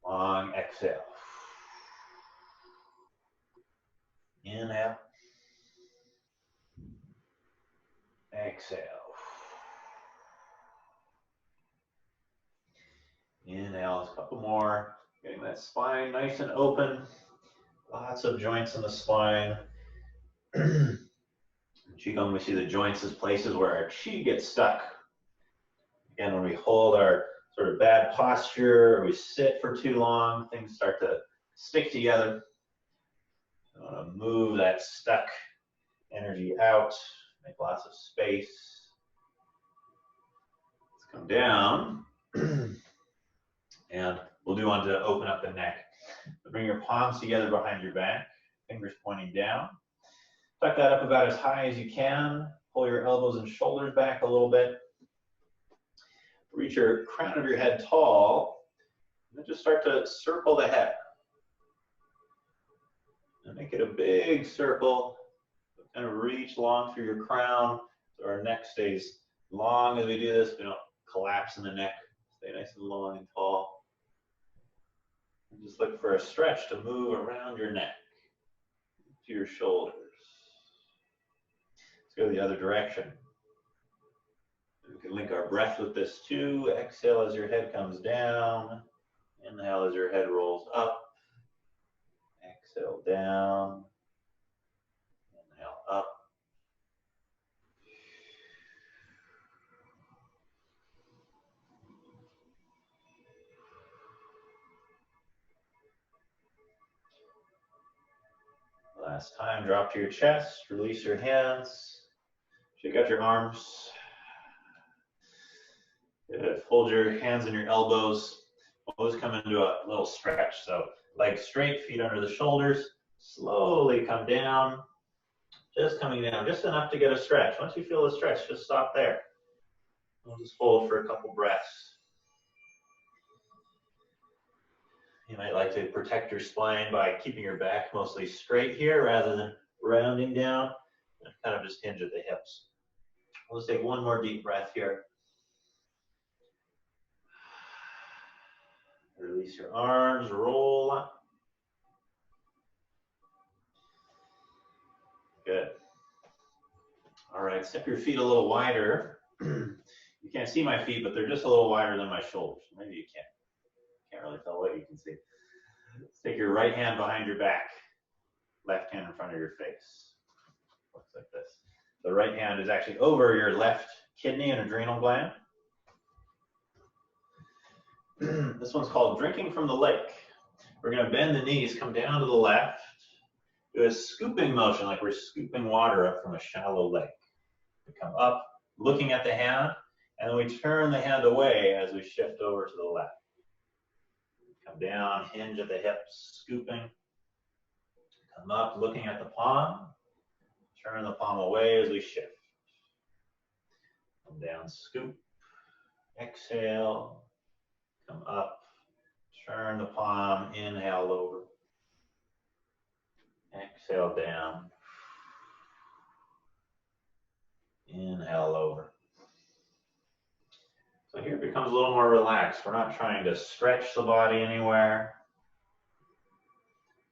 Long exhale. Inhale. Exhale. Inhale, a couple more. Getting that spine nice and open. Lots of joints in the spine. In Qigong, we see the joints as places where our chi gets stuck. Again, when we hold our sort of bad posture, or we sit for too long, things start to stick together. You want to move that stuck energy out, make lots of space. Let's come down. And we'll do one to open up the neck. So bring your palms together behind your back, fingers pointing down. Tuck that up about as high as you can. Pull your elbows and shoulders back a little bit. Reach your crown of your head tall. And then just start to circle the head. And make it a big circle. Kind of reach long through your crown so our neck stays long as we do this. We don't collapse in the neck. Stay nice and long and tall. And just look for a stretch to move around your neck to your shoulders. Let's go the other direction. We can link our breath with this too. Exhale as your head comes down. Inhale as your head rolls up. Exhale down. Inhale up. Last time, drop to your chest, release your hands, shake out your arms. Good. Fold your hands and your elbows. Always come into a little stretch. So legs straight, feet under the shoulders. Slowly come down. Just coming down, just enough to get a stretch. Once you feel the stretch, just stop there. We'll just hold for a couple breaths. You might like to protect your spine by keeping your back mostly straight here rather than rounding down. And kind of just hinge at the hips. Let's take one more deep breath here. Release your arms, roll up. Good. All right, step your feet a little wider. You can't see my feet, but they're just a little wider than my shoulders. Maybe you can't. Can't really tell what you can see. Let's take your right hand behind your back, left hand in front of your face. Looks like this. The right hand is actually over your left kidney and adrenal gland. This one's called drinking from the lake. We're going to bend the knees, come down to the left, do a scooping motion like we're scooping water up from a shallow lake. We come up, looking at the hand, and then we turn the hand away as we shift over to the left. Come down, hinge at the hips, scooping. Come up, looking at the palm. Turn the palm away as we shift. Come down, scoop. Exhale. Come up. Turn the palm. Inhale over. Exhale down. Inhale over. So here it becomes a little more relaxed. We're not trying to stretch the body anywhere.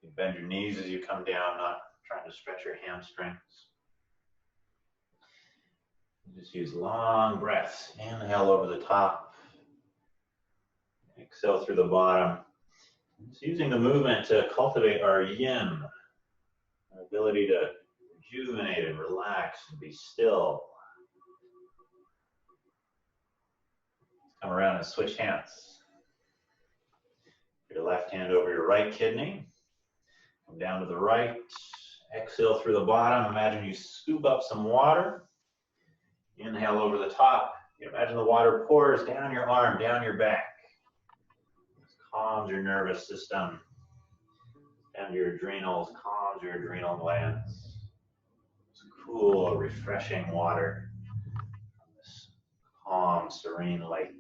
You bend your knees as you come down, not trying to stretch your hamstrings. Just use long breaths. Inhale over the top. Exhale through the bottom. Just using the movement to cultivate our yin, our ability to rejuvenate and relax and be still. Come around and switch hands. Your left hand over your right kidney. Come down to the right. Exhale through the bottom. Imagine you scoop up some water. Inhale over the top. You imagine the water pours down your arm, down your back. Calms your nervous system. Down to your adrenals, calms your adrenal glands. It's cool, refreshing water from this calm, serene lake.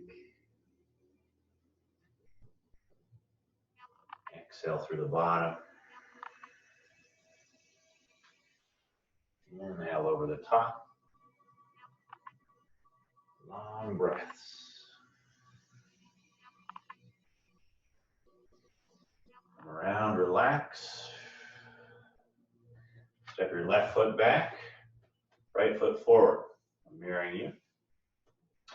Exhale through the bottom. Inhale over the top. Long breaths. Come around, relax. Step your left foot back, right foot forward. I'm mirroring you.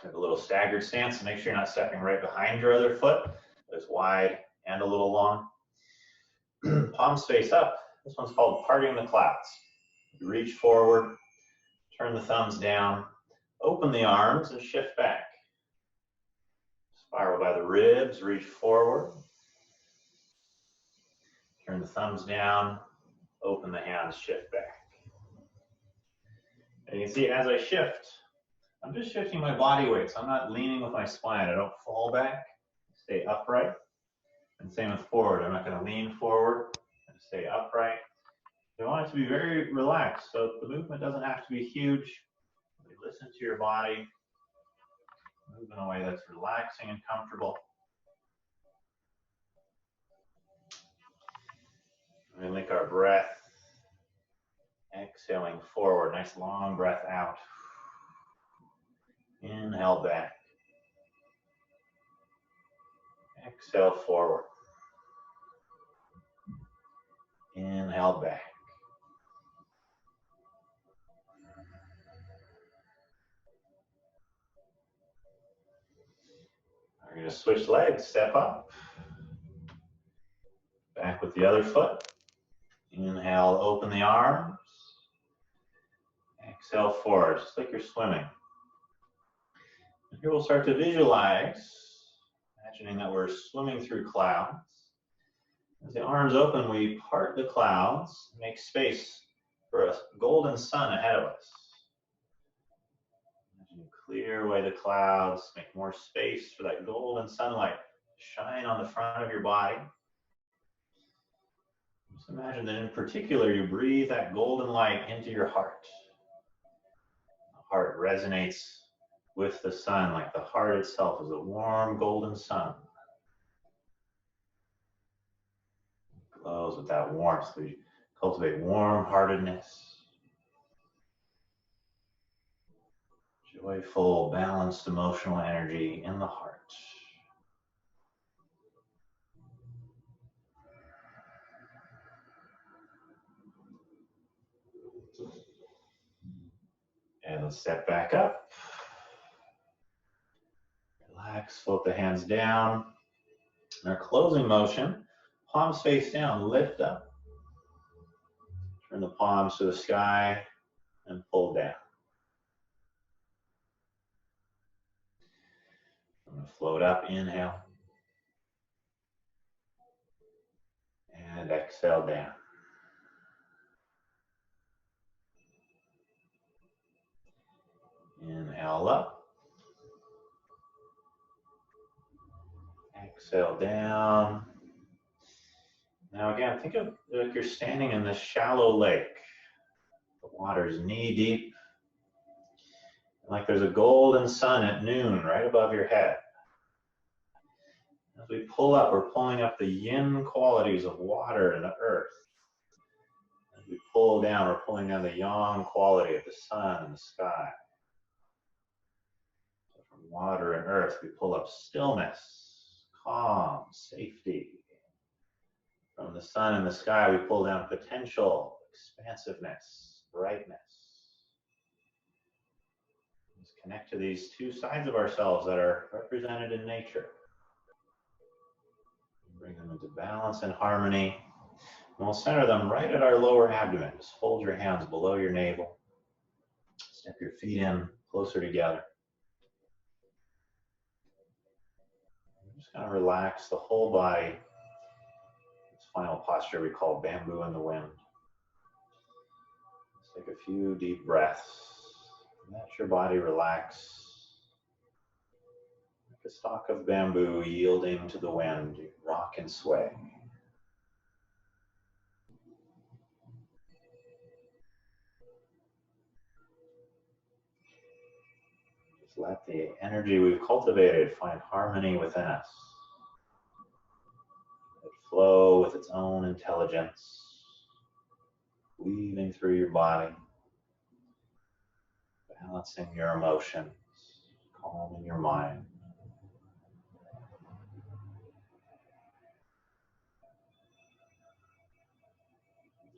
Have a little staggered stance, so make sure you're not stepping right behind your other foot. It's wide and a little long. Palms face up. This one's called parting the clouds. You reach forward, turn the thumbs down, open the arms and shift back. Spiral by the ribs, reach forward. Turn the thumbs down, open the hands, shift back. And you can see as I shift, I'm just shifting my body weight, so I'm not leaning with my spine. I don't fall back, stay upright. And same with forward. I'm not going to lean forward and stay upright. You want it to be very relaxed, so the movement doesn't have to be huge. You listen to your body, move in a way that's relaxing and comfortable. We link our breath, exhaling forward, nice long breath out. Inhale back. Exhale forward. Inhale back. We're going to switch legs, step up. Back with the other foot. Inhale, open the arms. Exhale forward, just like you're swimming. And here we'll start to visualize, imagining that we're swimming through clouds. As the arms open, we part the clouds, make space for a golden sun ahead of us. As you clear away the clouds, make more space for that golden sunlight to shine on the front of your body. Just imagine that in particular, you breathe that golden light into your heart. The heart resonates with the sun, like the heart itself is a warm golden sun. It glows with that warmth. We cultivate warm-heartedness. Joyful, balanced emotional energy in the heart. And let's step back up. Relax, float the hands down. In our closing motion, palms face down, lift up. Turn the palms to the sky and pull down. I'm going to float up, inhale. And exhale down. Inhale up. Exhale down. Now again, think of like you're standing in this shallow lake. The water's knee deep. Like there's a golden sun at noon right above your head. As we pull up, we're pulling up the yin qualities of water and the earth. As we pull down, we're pulling down the yang quality of the sun and the sky. So from water and earth, we pull up stillness, calm, safety. From the sun and the sky, we pull down potential, expansiveness, brightness. Let's connect to these two sides of ourselves that are represented in nature. Bring them into balance and harmony. And we'll center them right at our lower abdomen. Just fold your hands below your navel. Step your feet in closer together. Just kind of relax the whole body. This final posture we call bamboo in the wind. Let's take a few deep breaths. Let your body relax. Like a stalk of bamboo yielding to the wind, you rock and sway. Just let the energy we've cultivated find harmony within us. Let it flow with its own intelligence, weaving through your body, balancing your emotions, calming your mind.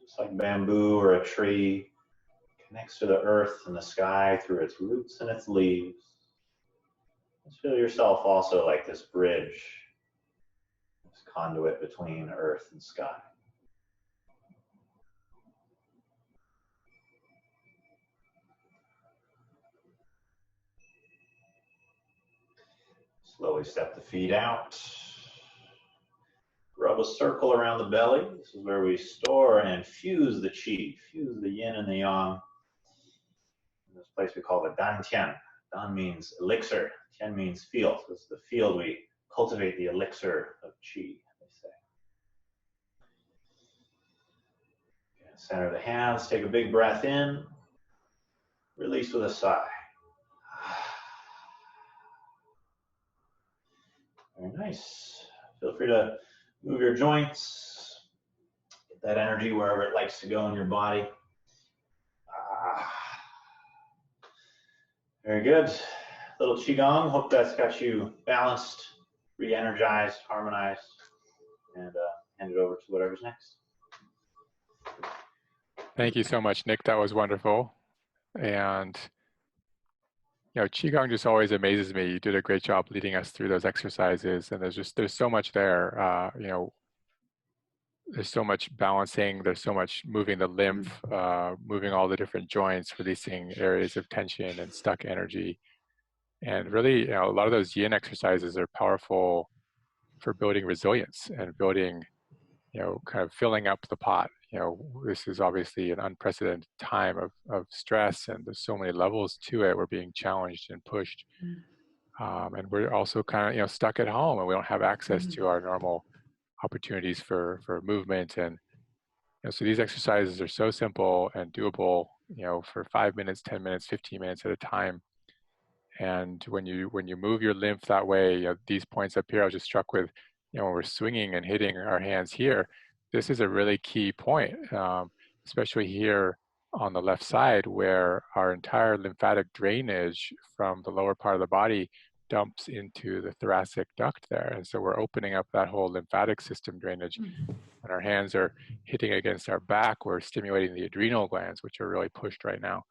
Just like bamboo or a tree connects to the earth and the sky through its roots and its leaves. Just feel yourself also like this bridge, this conduit between earth and sky. Slowly step the feet out. Rub a circle around the belly. This is where we store and fuse the qi, fuse the yin and the yang. In this place we call the dantian. Dan means elixir, tian means field. So this is the field we cultivate the elixir of qi, they say. Okay, center the hands, take a big breath in. Release with a sigh. Very nice. Feel free to move your joints. Get that energy wherever it likes to go in your body. Very good. Little Qigong. Hope that's got you balanced, re-energized, harmonized, and hand it over to whatever's next. Thank you so much, Nick. That was wonderful. And you know, Qigong just always amazes me. You did a great job leading us through those exercises, and there's so much there. You know, there's so much balancing, there's so much moving the lymph, moving all the different joints, releasing areas of tension and stuck energy. And really, you know, a lot of those yin exercises are powerful for building resilience and building, you know, kind of filling up the pot. You know, this is obviously an unprecedented time of stress, and there's so many levels to it. We're being challenged and pushed. And we're also kind of, you know, stuck at home, and we don't have access to our normal opportunities for movement. And, you know, so these exercises are so simple and doable, you know, for 5 minutes, 10 minutes, 15 minutes at a time. And when you move your lymph that way, you know, these points up here, I was just struck with, you know, when we're swinging and hitting our hands here, this is a really key point, especially here on the left side, where our entire lymphatic drainage from the lower part of the body dumps into the thoracic duct there. And so we're opening up that whole lymphatic system drainage. When our hands are hitting against our back, we're stimulating the adrenal glands, which are really pushed right now.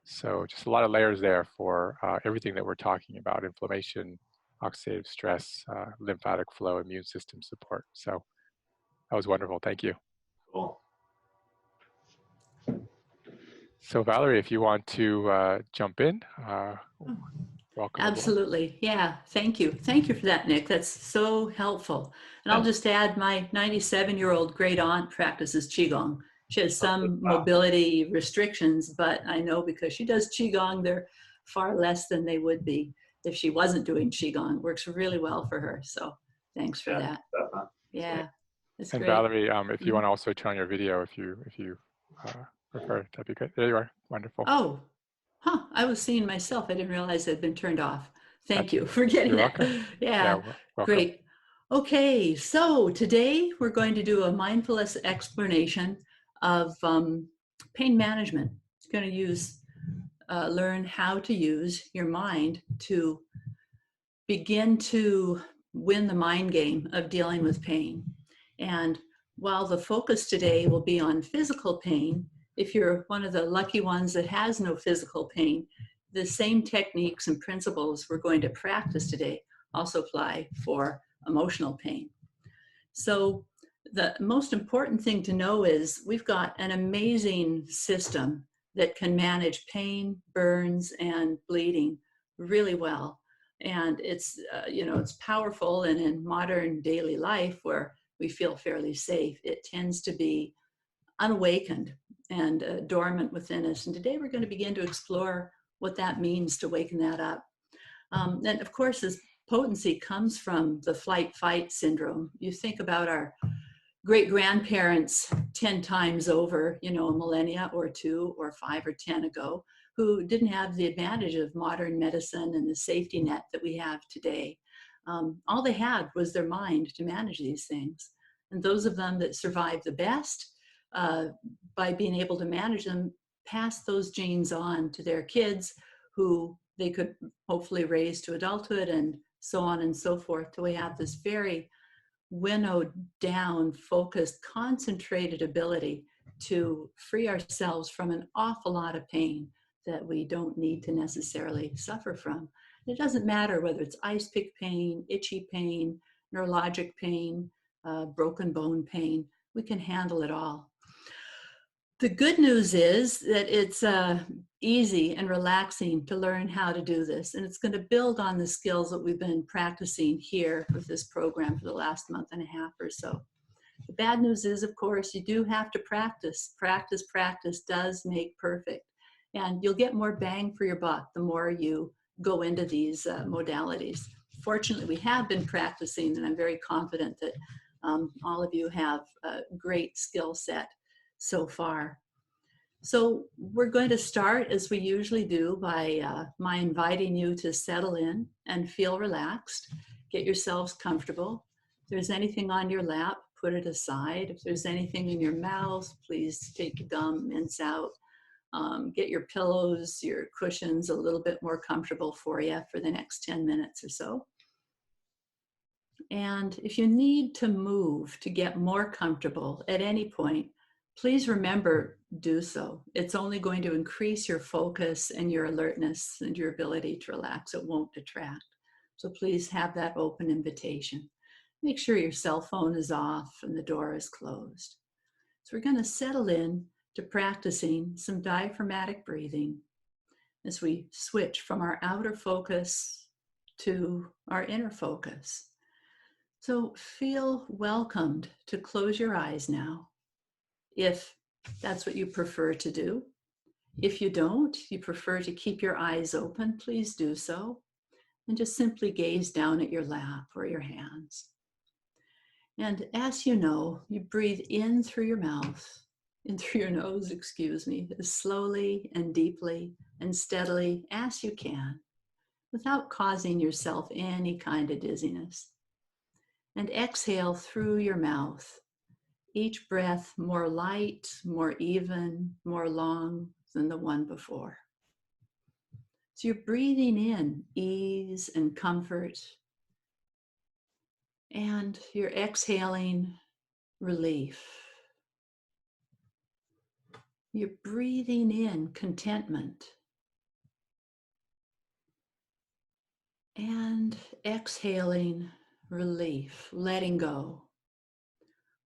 So just a lot of layers there for everything that we're talking about: inflammation, oxidative stress, lymphatic flow, immune system support. So that was wonderful. Thank you. Cool. So Valerie, if you want to jump in, welcome. Absolutely. Aboard. Yeah. Thank you. Thank you for that, Nick. That's so helpful. And I'll just add, my 97-year-old great aunt practices Qigong. She has some mobility restrictions, but I know because she does Qigong, they're far less than they would be if she wasn't doing Qigong. It works really well for her. So thanks for that. Yeah. That's and great. Valerie, if you want to also turn on your video, if you prefer, that'd be good. There you are. Wonderful. Oh, I was seeing myself. I didn't realize it had been turned off. Thank you for You're getting that. welcome. Yeah, welcome. Great. Okay, so today we're going to do a mindfulness explanation of pain management. It's going to use, learn how to use your mind to begin to win the mind game of dealing with pain. And while the focus today will be on physical pain, if you're one of the lucky ones that has no physical pain, the same techniques and principles we're going to practice today also apply for emotional pain. So the most important thing to know is we've got an amazing system that can manage pain, burns, and bleeding really well. And it's, it's powerful, and in modern daily life where we feel fairly safe, it tends to be unawakened and dormant within us. And today we're going to begin to explore what that means to waken that up. And of course, this potency comes from the flight-fight syndrome. You think about our great-grandparents 10 times over, a millennia or 2 or 5 or 10 ago, who didn't have the advantage of modern medicine and the safety net that we have today. All they had was their mind to manage these things. And those of them that survived the best, by being able to manage them, pass those genes on to their kids, who they could hopefully raise to adulthood, and so on and so forth, till we have this very winnowed down, focused, concentrated ability to free ourselves from an awful lot of pain that we don't need to necessarily suffer from. It doesn't matter whether it's ice pick pain, itchy pain, neurologic pain, broken bone pain. We can handle it all. The good news is that it's easy and relaxing to learn how to do this, and it's going to build on the skills that we've been practicing here with this program for the last month and a half or so. The bad news is, of course, you do have to practice. Practice does make perfect, and you'll get more bang for your buck the more you go into these modalities. Fortunately, we have been practicing, and I'm very confident that all of you have a great skill set so far. So we're going to start, as we usually do, by my inviting you to settle in and feel relaxed. Get yourselves comfortable. If there's anything on your lap, put it aside. If there's anything in your mouth, please take your gum, mince out. Get your pillows, your cushions a little bit more comfortable for you for the next 10 minutes or so. And if you need to move to get more comfortable at any point, please remember, do so. It's only going to increase your focus and your alertness and your ability to relax. It won't detract. So please have that open invitation. Make sure your cell phone is off and the door is closed. So we're going to settle in to practicing some diaphragmatic breathing as we switch from our outer focus to our inner focus. So feel welcomed to close your eyes now, if that's what you prefer to do. If you don't, you prefer to keep your eyes open, please do so. And just simply gaze down at your lap or your hands. And as you know, you breathe in through your mouth, in through your nose, as slowly and deeply and steadily as you can, without causing yourself any kind of dizziness. And exhale through your mouth, each breath more light, more even, more long than the one before. So you're breathing in ease and comfort, and you're exhaling relief. You're breathing in contentment and exhaling relief, letting go.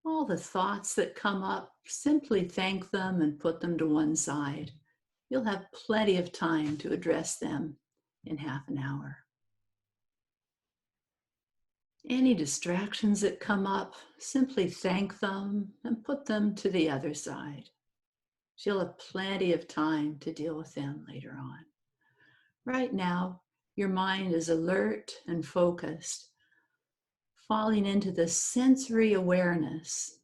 All the thoughts that come up, simply thank them and put them to one side. You'll have plenty of time to address them in half an hour. Any distractions that come up, simply thank them and put them to the other side. You'll have plenty of time to deal with them later on. Right now, your mind is alert and focused, falling into the sensory awareness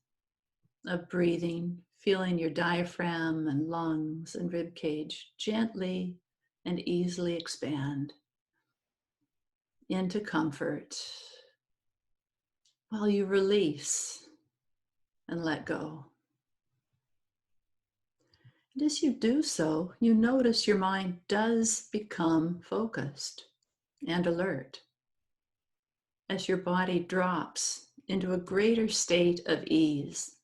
of breathing, feeling your diaphragm and lungs and rib cage gently and easily expand into comfort while you release and let go. And as you do so, you notice your mind does become focused and alert as your body drops into a greater state of ease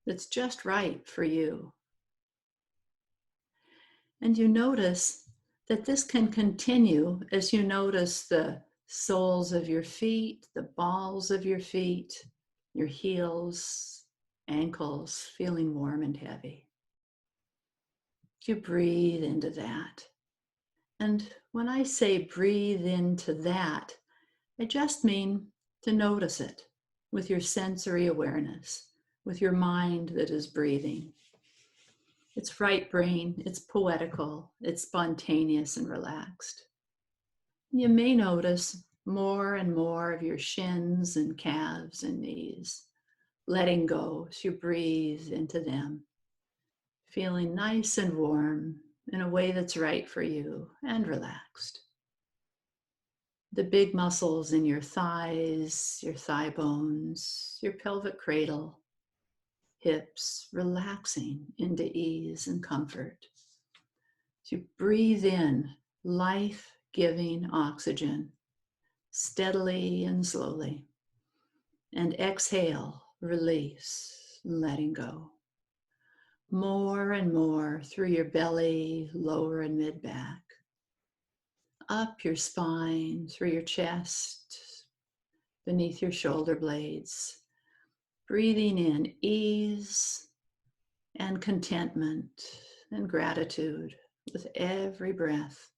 that's just right for you. And you notice that this can continue as you notice the soles of your feet, the balls of your feet, your heels, ankles feeling warm and heavy. You breathe into that. And when I say breathe into that, I just mean to notice it with your sensory awareness, with your mind that is breathing. It's right brain, it's poetical, it's spontaneous and relaxed. You may notice more and more of your shins and calves and knees, letting go as you breathe into them, feeling nice and warm in a way that's right for you and relaxed. The big muscles in your thighs, your thigh bones, your pelvic cradle, hips relaxing into ease and comfort. So you breathe in life-giving oxygen steadily and slowly, and exhale, release, letting go. More and more through your belly, lower and mid back, up your spine, through your chest, beneath your shoulder blades, breathing in ease and contentment and gratitude with every breath,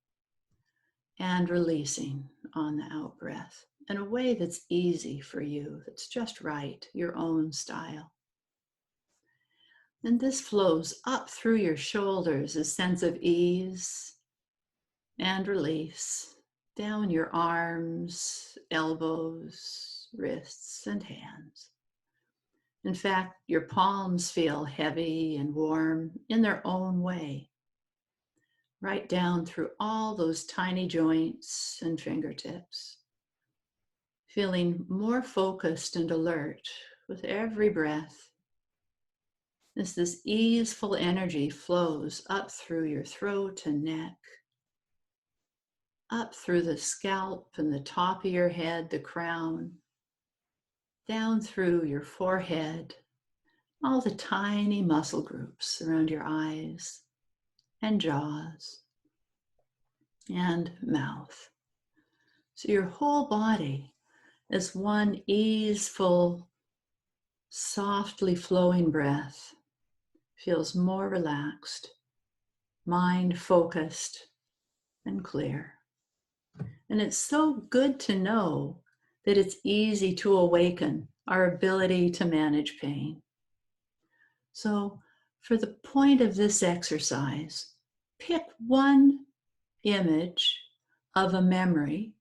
and releasing on the out breath in a way that's easy for you, that's just right, your own style. And this flows up through your shoulders, a sense of ease and release, down your arms, elbows, wrists, and hands. In fact, your palms feel heavy and warm in their own way, right down through all those tiny joints and fingertips, feeling more focused and alert with every breath as this easeful energy flows up through your throat and neck, up through the scalp and the top of your head, the crown, down through your forehead, all the tiny muscle groups around your eyes and jaws and mouth. So your whole body as one easeful, softly flowing breath feels more relaxed, mind focused and clear. And it's so good to know that it's easy to awaken our ability to manage pain. So for the point of this exercise, pick one image of a memory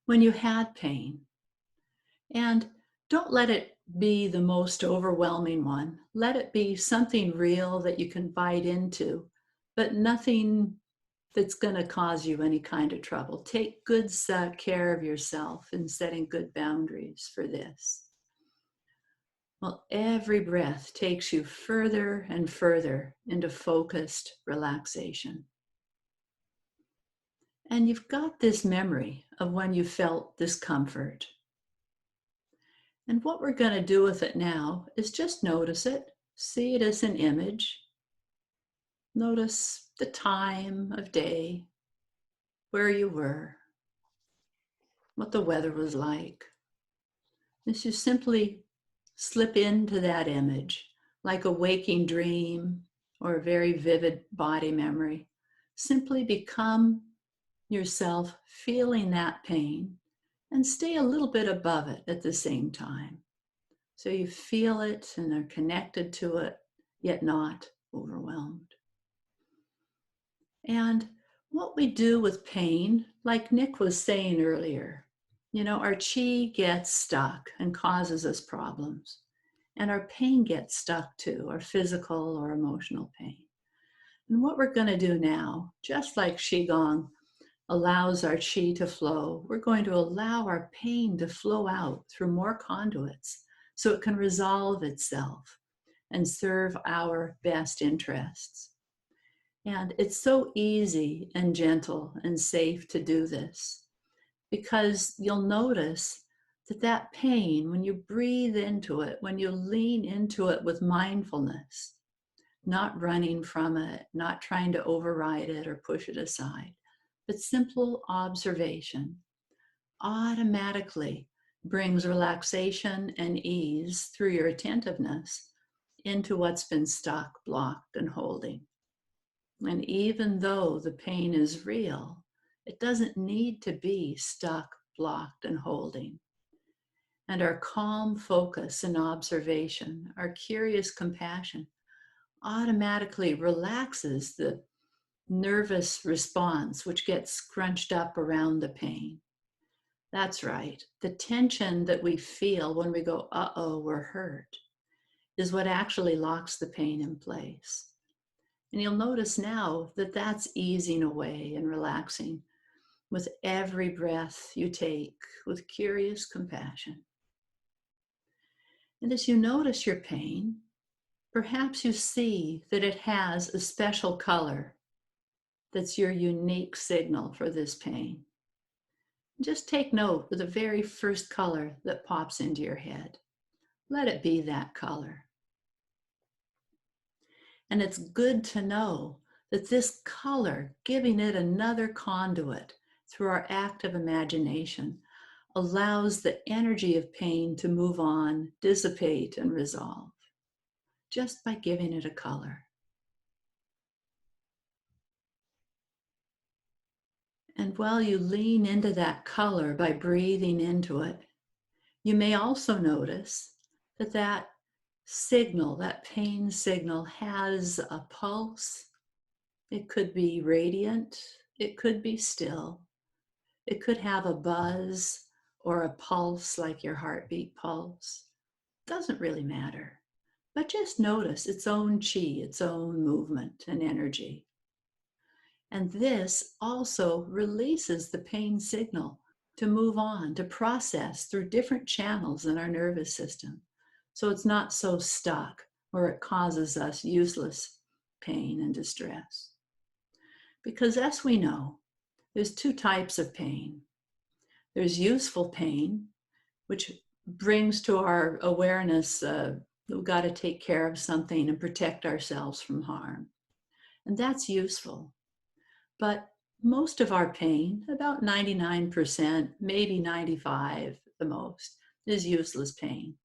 when you had pain. And don't let it be the most overwhelming one. Let it be something real that you can bite into, but nothing that's going to cause you any kind of trouble. Take good care of yourself in setting good boundaries for this. Well, every breath takes you further and further into focused relaxation. And you've got this memory of when you felt discomfort. And what we're going to do with it now is just notice it, see it as an image. Notice the time of day, where you were, what the weather was like. As you simply slip into that image, like a waking dream or a very vivid body memory, simply become yourself feeling that pain and stay a little bit above it at the same time. So you feel it and are connected to it, yet not overwhelmed. And what we do with pain, like Nick was saying earlier, our chi gets stuck and causes us problems. And our pain gets stuck too, our physical or emotional pain. And what we're going to do now, just like Qigong allows our chi to flow, we're going to allow our pain to flow out through more conduits so it can resolve itself and serve our best interests. And it's so easy and gentle and safe to do this because you'll notice that pain, when you breathe into it, when you lean into it with mindfulness, not running from it, not trying to override it or push it aside, but simple observation, automatically brings relaxation and ease through your attentiveness into what's been stuck, blocked, and holding. And even though the pain is real, it doesn't need to be stuck, blocked, and holding. And our calm focus and observation, our curious compassion, automatically relaxes the nervous response, which gets scrunched up around the pain. That's right. The tension that we feel when we go, uh-oh, we're hurt, is what actually locks the pain in place. And you'll notice now that that's easing away and relaxing with every breath you take with curious compassion. And as you notice your pain, perhaps you see that it has a special color that's your unique signal for this pain. Just take note of the very first color that pops into your head. Let it be that color. And it's good to know that this color, giving it another conduit through our active imagination, allows the energy of pain to move on, dissipate, and resolve, just by giving it a color. And while you lean into that color by breathing into it, you may also notice that signal, that pain signal, has a pulse. It could be radiant, it could be still, it could have a buzz or a pulse like your heartbeat pulse. Doesn't really matter, but just notice its own chi, its own movement and energy. And this also releases the pain signal to move on, to process through different channels in our nervous system. So it's not so stuck or it causes us useless pain and distress. Because as we know, there's two types of pain. There's useful pain, which brings to our awareness we've got to take care of something and protect ourselves from harm. And that's useful. But most of our pain, about 99%, maybe 95% the most, is useless pain.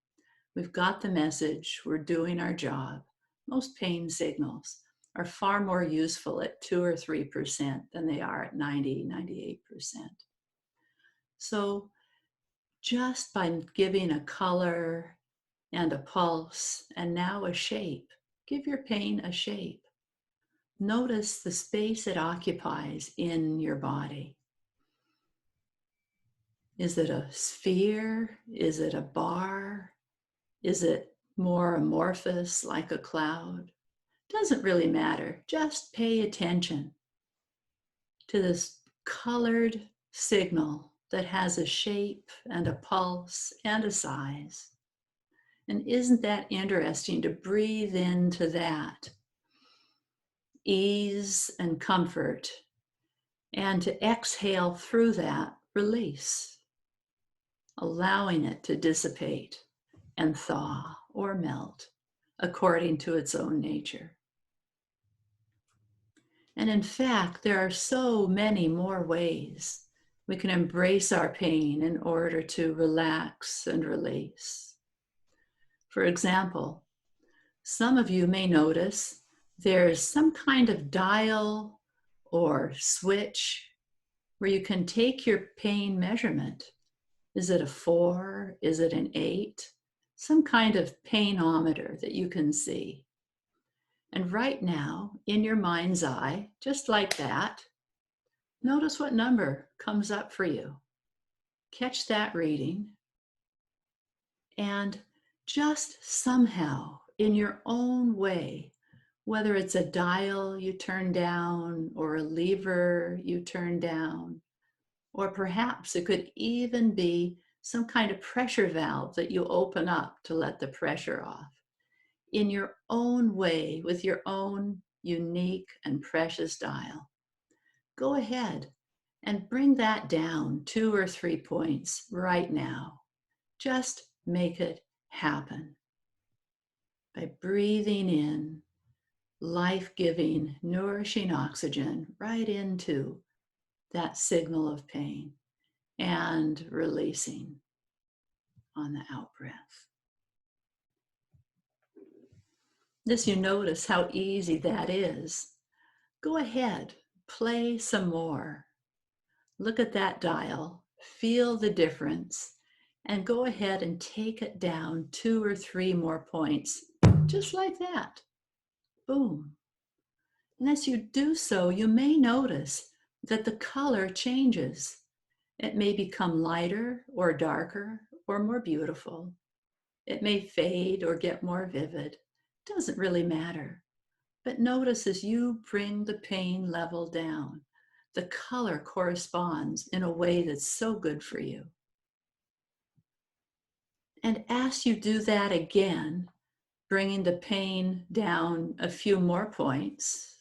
We've got the message, we're doing our job. Most pain signals are far more useful at 2 or 3% than they are at 90, 98%. So just by giving a color and a pulse and now a shape, give your pain a shape. Notice the space it occupies in your body. Is it a sphere? Is it a bar? Is it more amorphous like a cloud? Doesn't really matter. Just pay attention to this colored signal that has a shape and a pulse and a size. And isn't that interesting to breathe into that ease and comfort, and to exhale through that release, allowing it to dissipate and thaw or melt according to its own nature. And in fact, there are so many more ways we can embrace our pain in order to relax and release. For example, some of you may notice there's some kind of dial or switch where you can take your pain measurement. Is it a 4? Is it an 8? Some kind of painometer that you can see. And right now, in your mind's eye, just like that, notice what number comes up for you. Catch that reading. And just somehow, in your own way, whether it's a dial you turn down or a lever you turn down, or perhaps it could even be some kind of pressure valve that you open up to let the pressure off. In your own way, with your own unique and precious dial, go ahead and bring that down 2 or 3 points right now. Just make it happen by breathing in life-giving, nourishing oxygen right into that signal of pain and releasing on the out-breath. This, you notice how easy that is. Go ahead, play some more. Look at that dial, feel the difference, and go ahead and take it down 2 or 3 more points, just like that. Boom. And as you do so, you may notice that the color changes. It may become lighter or darker or more beautiful. It may fade or get more vivid. Doesn't really matter. But notice as you bring the pain level down, the color corresponds in a way that's so good for you. And as you do that again, bringing the pain down a few more points,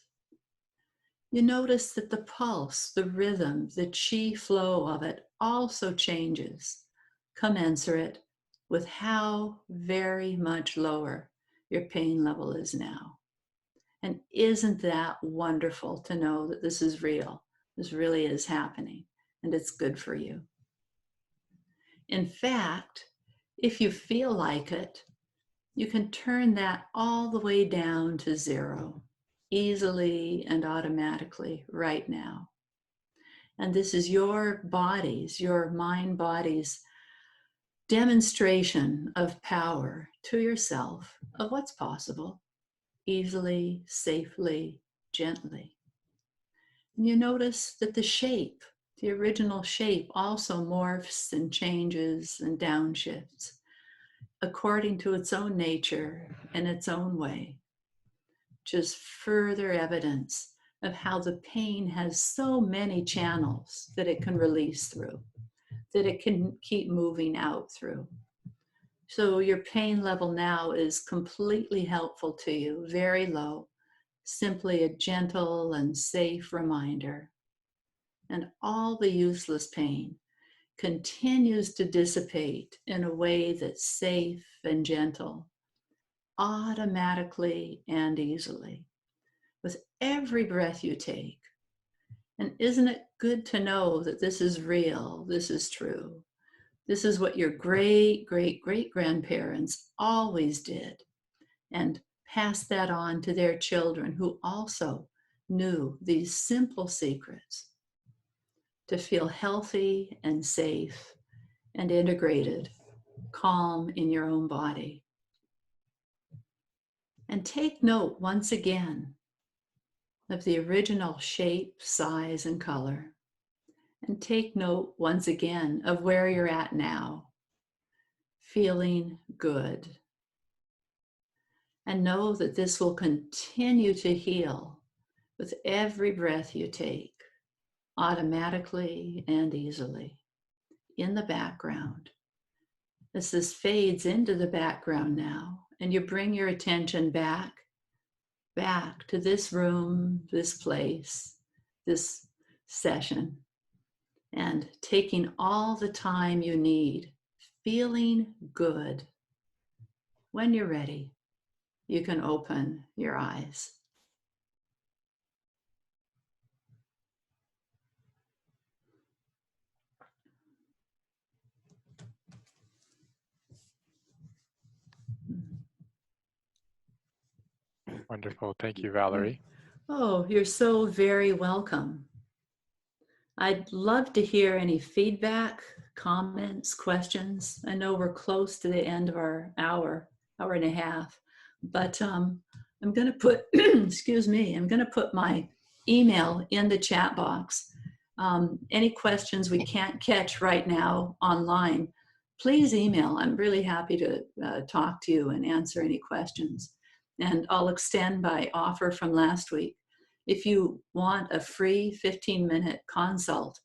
you notice that the pulse, the rhythm, the chi flow of it also changes, commensurate with how very much lower your pain level is now. And isn't that wonderful to know that this is real? This really is happening, and it's good for you. In fact, if you feel like it, you can turn that all the way down to 0, easily and automatically right now. And this is your body's, your mind body's demonstration of power to yourself of what's possible, easily, safely, gently. And you notice that the shape, the original shape, also morphs and changes and downshifts according to its own nature and its own way. Just further evidence of how the pain has so many channels that it can release through, that it can keep moving out through. So your pain level now is completely helpful to you, very low, simply a gentle and safe reminder. And all the useless pain continues to dissipate in a way that's safe and gentle, automatically and easily, with every breath you take. And isn't it good to know that this is real, this is true? This is what your great-great-great-grandparents always did, and passed that on to their children who also knew these simple secrets to feel healthy and safe and integrated, calm in your own body. And take note once again of the original shape, size, and color. And take note once again of where you're at now, feeling good. And know that this will continue to heal with every breath you take, automatically and easily, in the background. As this fades into the background now, and you bring your attention back to this room, this place, this session, and taking all the time you need, feeling good. When you're ready, you can open your eyes. Wonderful. Thank you, Valerie. Oh, you're so very welcome. I'd love to hear any feedback, comments, questions. I know we're close to the end of our hour and a half, but I'm going to put, excuse me, I'm going to put my email in the chat box. Any questions we can't catch right now online, please email. I'm really happy to talk to you and answer any questions. And I'll extend my offer from last week. If you want a free 15-minute consult,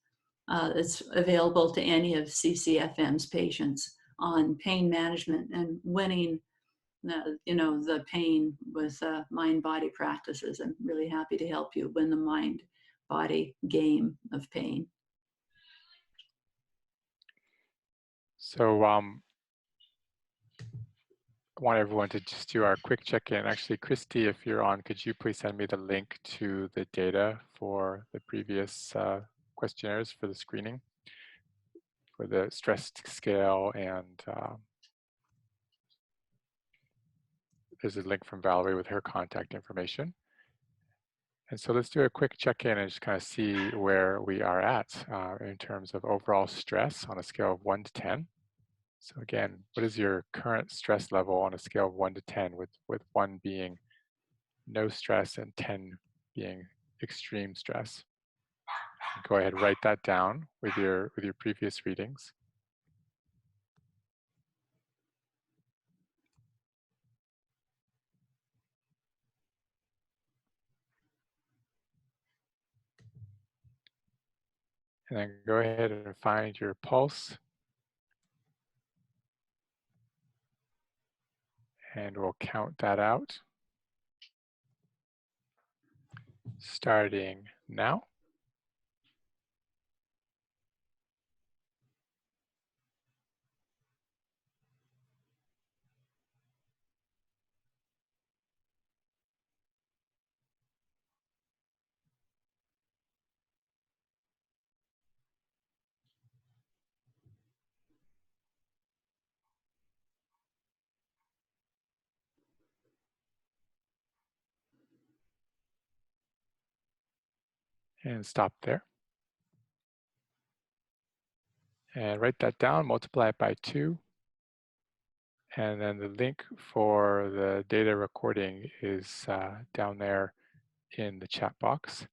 it's available to any of CCFM's patients on pain management and winning the pain with mind-body practices. I'm really happy to help you win the mind-body game of pain. So I want everyone to just do our quick check-in. Actually, Christy, if you're on, could you please send me the link to the data for the previous questionnaires for the screening, for the stress scale, and there's a link from Valerie with her contact information. And so let's do a quick check-in and just kind of see where we are at in terms of overall stress on a scale of 1 to 10. So again, what is your current stress level on a scale of 1 to 10, with 1 being no stress and 10 being extreme stress? Go ahead, write that down with your previous readings. And then go ahead and find your pulse. And we'll count that out. Starting now. And stop there. And write that down, multiply it by 2. And then the link for the data recording is down there in the chat box.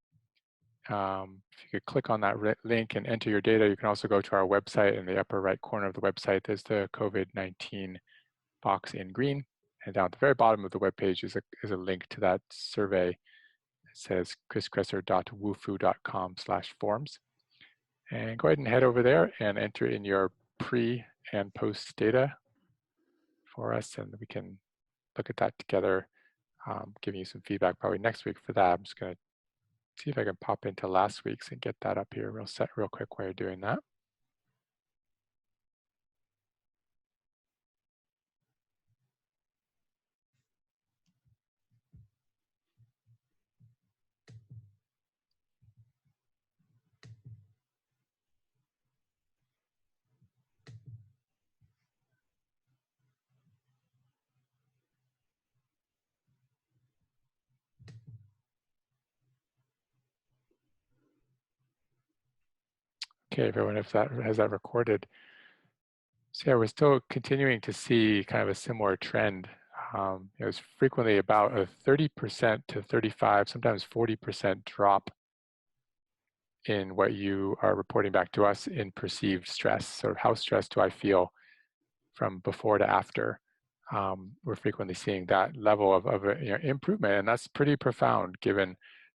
If you could click on that link and enter your data, you can also go to our website. In the upper right corner of the website, there's the COVID-19 box in green. And down at the very bottom of the web page is a link to that survey. It says chriskresser.wufoo.com/forms. And go ahead and head over there and enter in your pre and post data for us, and we can look at that together, giving you some feedback probably next week for that. I'm just going to see if I can pop into last week's and get that up here real quick while you're doing that. Okay, everyone, if that has that recorded. So yeah, we're still continuing to see kind of a similar trend. It was frequently about a 30% to 35, sometimes 40% drop in what you are reporting back to us in perceived stress. Sort of how stressed do I feel from before to after? We're frequently seeing that level of improvement, and that's pretty profound given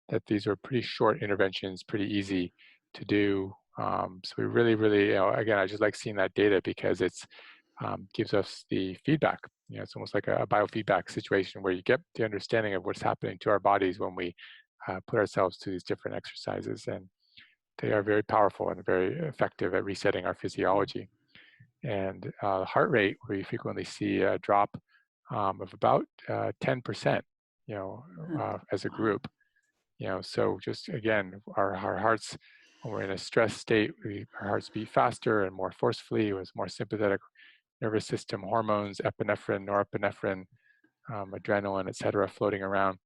that these are pretty short interventions, pretty easy to do. So we really, really, again, I just like seeing that data because it's gives us the feedback. It's almost like a biofeedback situation where you get the understanding of what's happening to our bodies when we put ourselves to these different exercises, and they are very powerful and very effective at resetting our physiology. And heart rate, we frequently see a drop of about 10%, as a group. So just again, our hearts, when we're in a stress state, our hearts beat faster and more forcefully. It was more sympathetic nervous system hormones, epinephrine, norepinephrine, adrenaline, et cetera, floating around,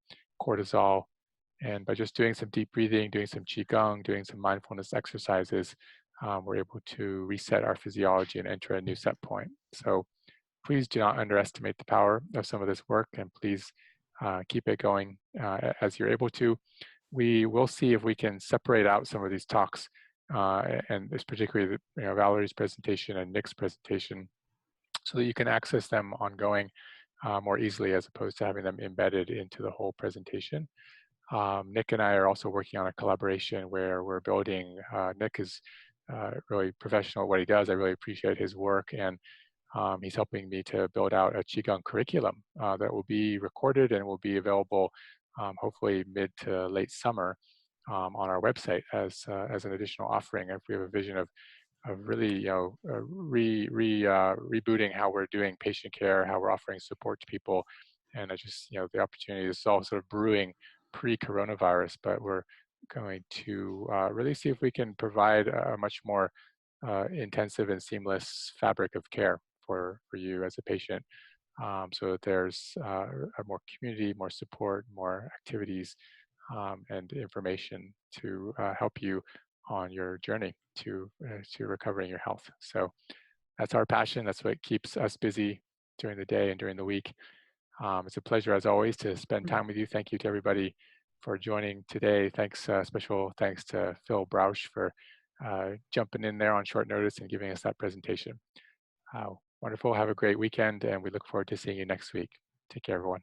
cortisol. And by just doing some deep breathing, doing some Qigong, doing some mindfulness exercises, we're able to reset our physiology and enter a new set point. So please do not underestimate the power of some of this work, and please keep it going as you're able to. We will see if we can separate out some of these talks, and this particularly Valerie's presentation and Nick's presentation, so that you can access them ongoing more easily as opposed to having them embedded into the whole presentation. Nick and I are also working on a collaboration where we're building, Nick is really professional at what he does. I really appreciate his work, and he's helping me to build out a Qigong curriculum that will be recorded and will be available hopefully mid to late summer on our website as an additional offering. If we have a vision of really, rebooting how we're doing patient care, how we're offering support to people, and I just, the opportunity is all sort of brewing pre-coronavirus, but we're going to really see if we can provide a much more intensive and seamless fabric of care for you as a patient, so that there's a more community, more support, more activities, and information to help you on your journey to recovering your health. So that's our passion. That's what keeps us busy during the day and during the week. It's a pleasure, as always, to spend time with you. Thank you to everybody for joining today. Thanks, special thanks to Phil Brausch for jumping in there on short notice and giving us that presentation. Wonderful. Have a great weekend, and we look forward to seeing you next week. Take care, everyone.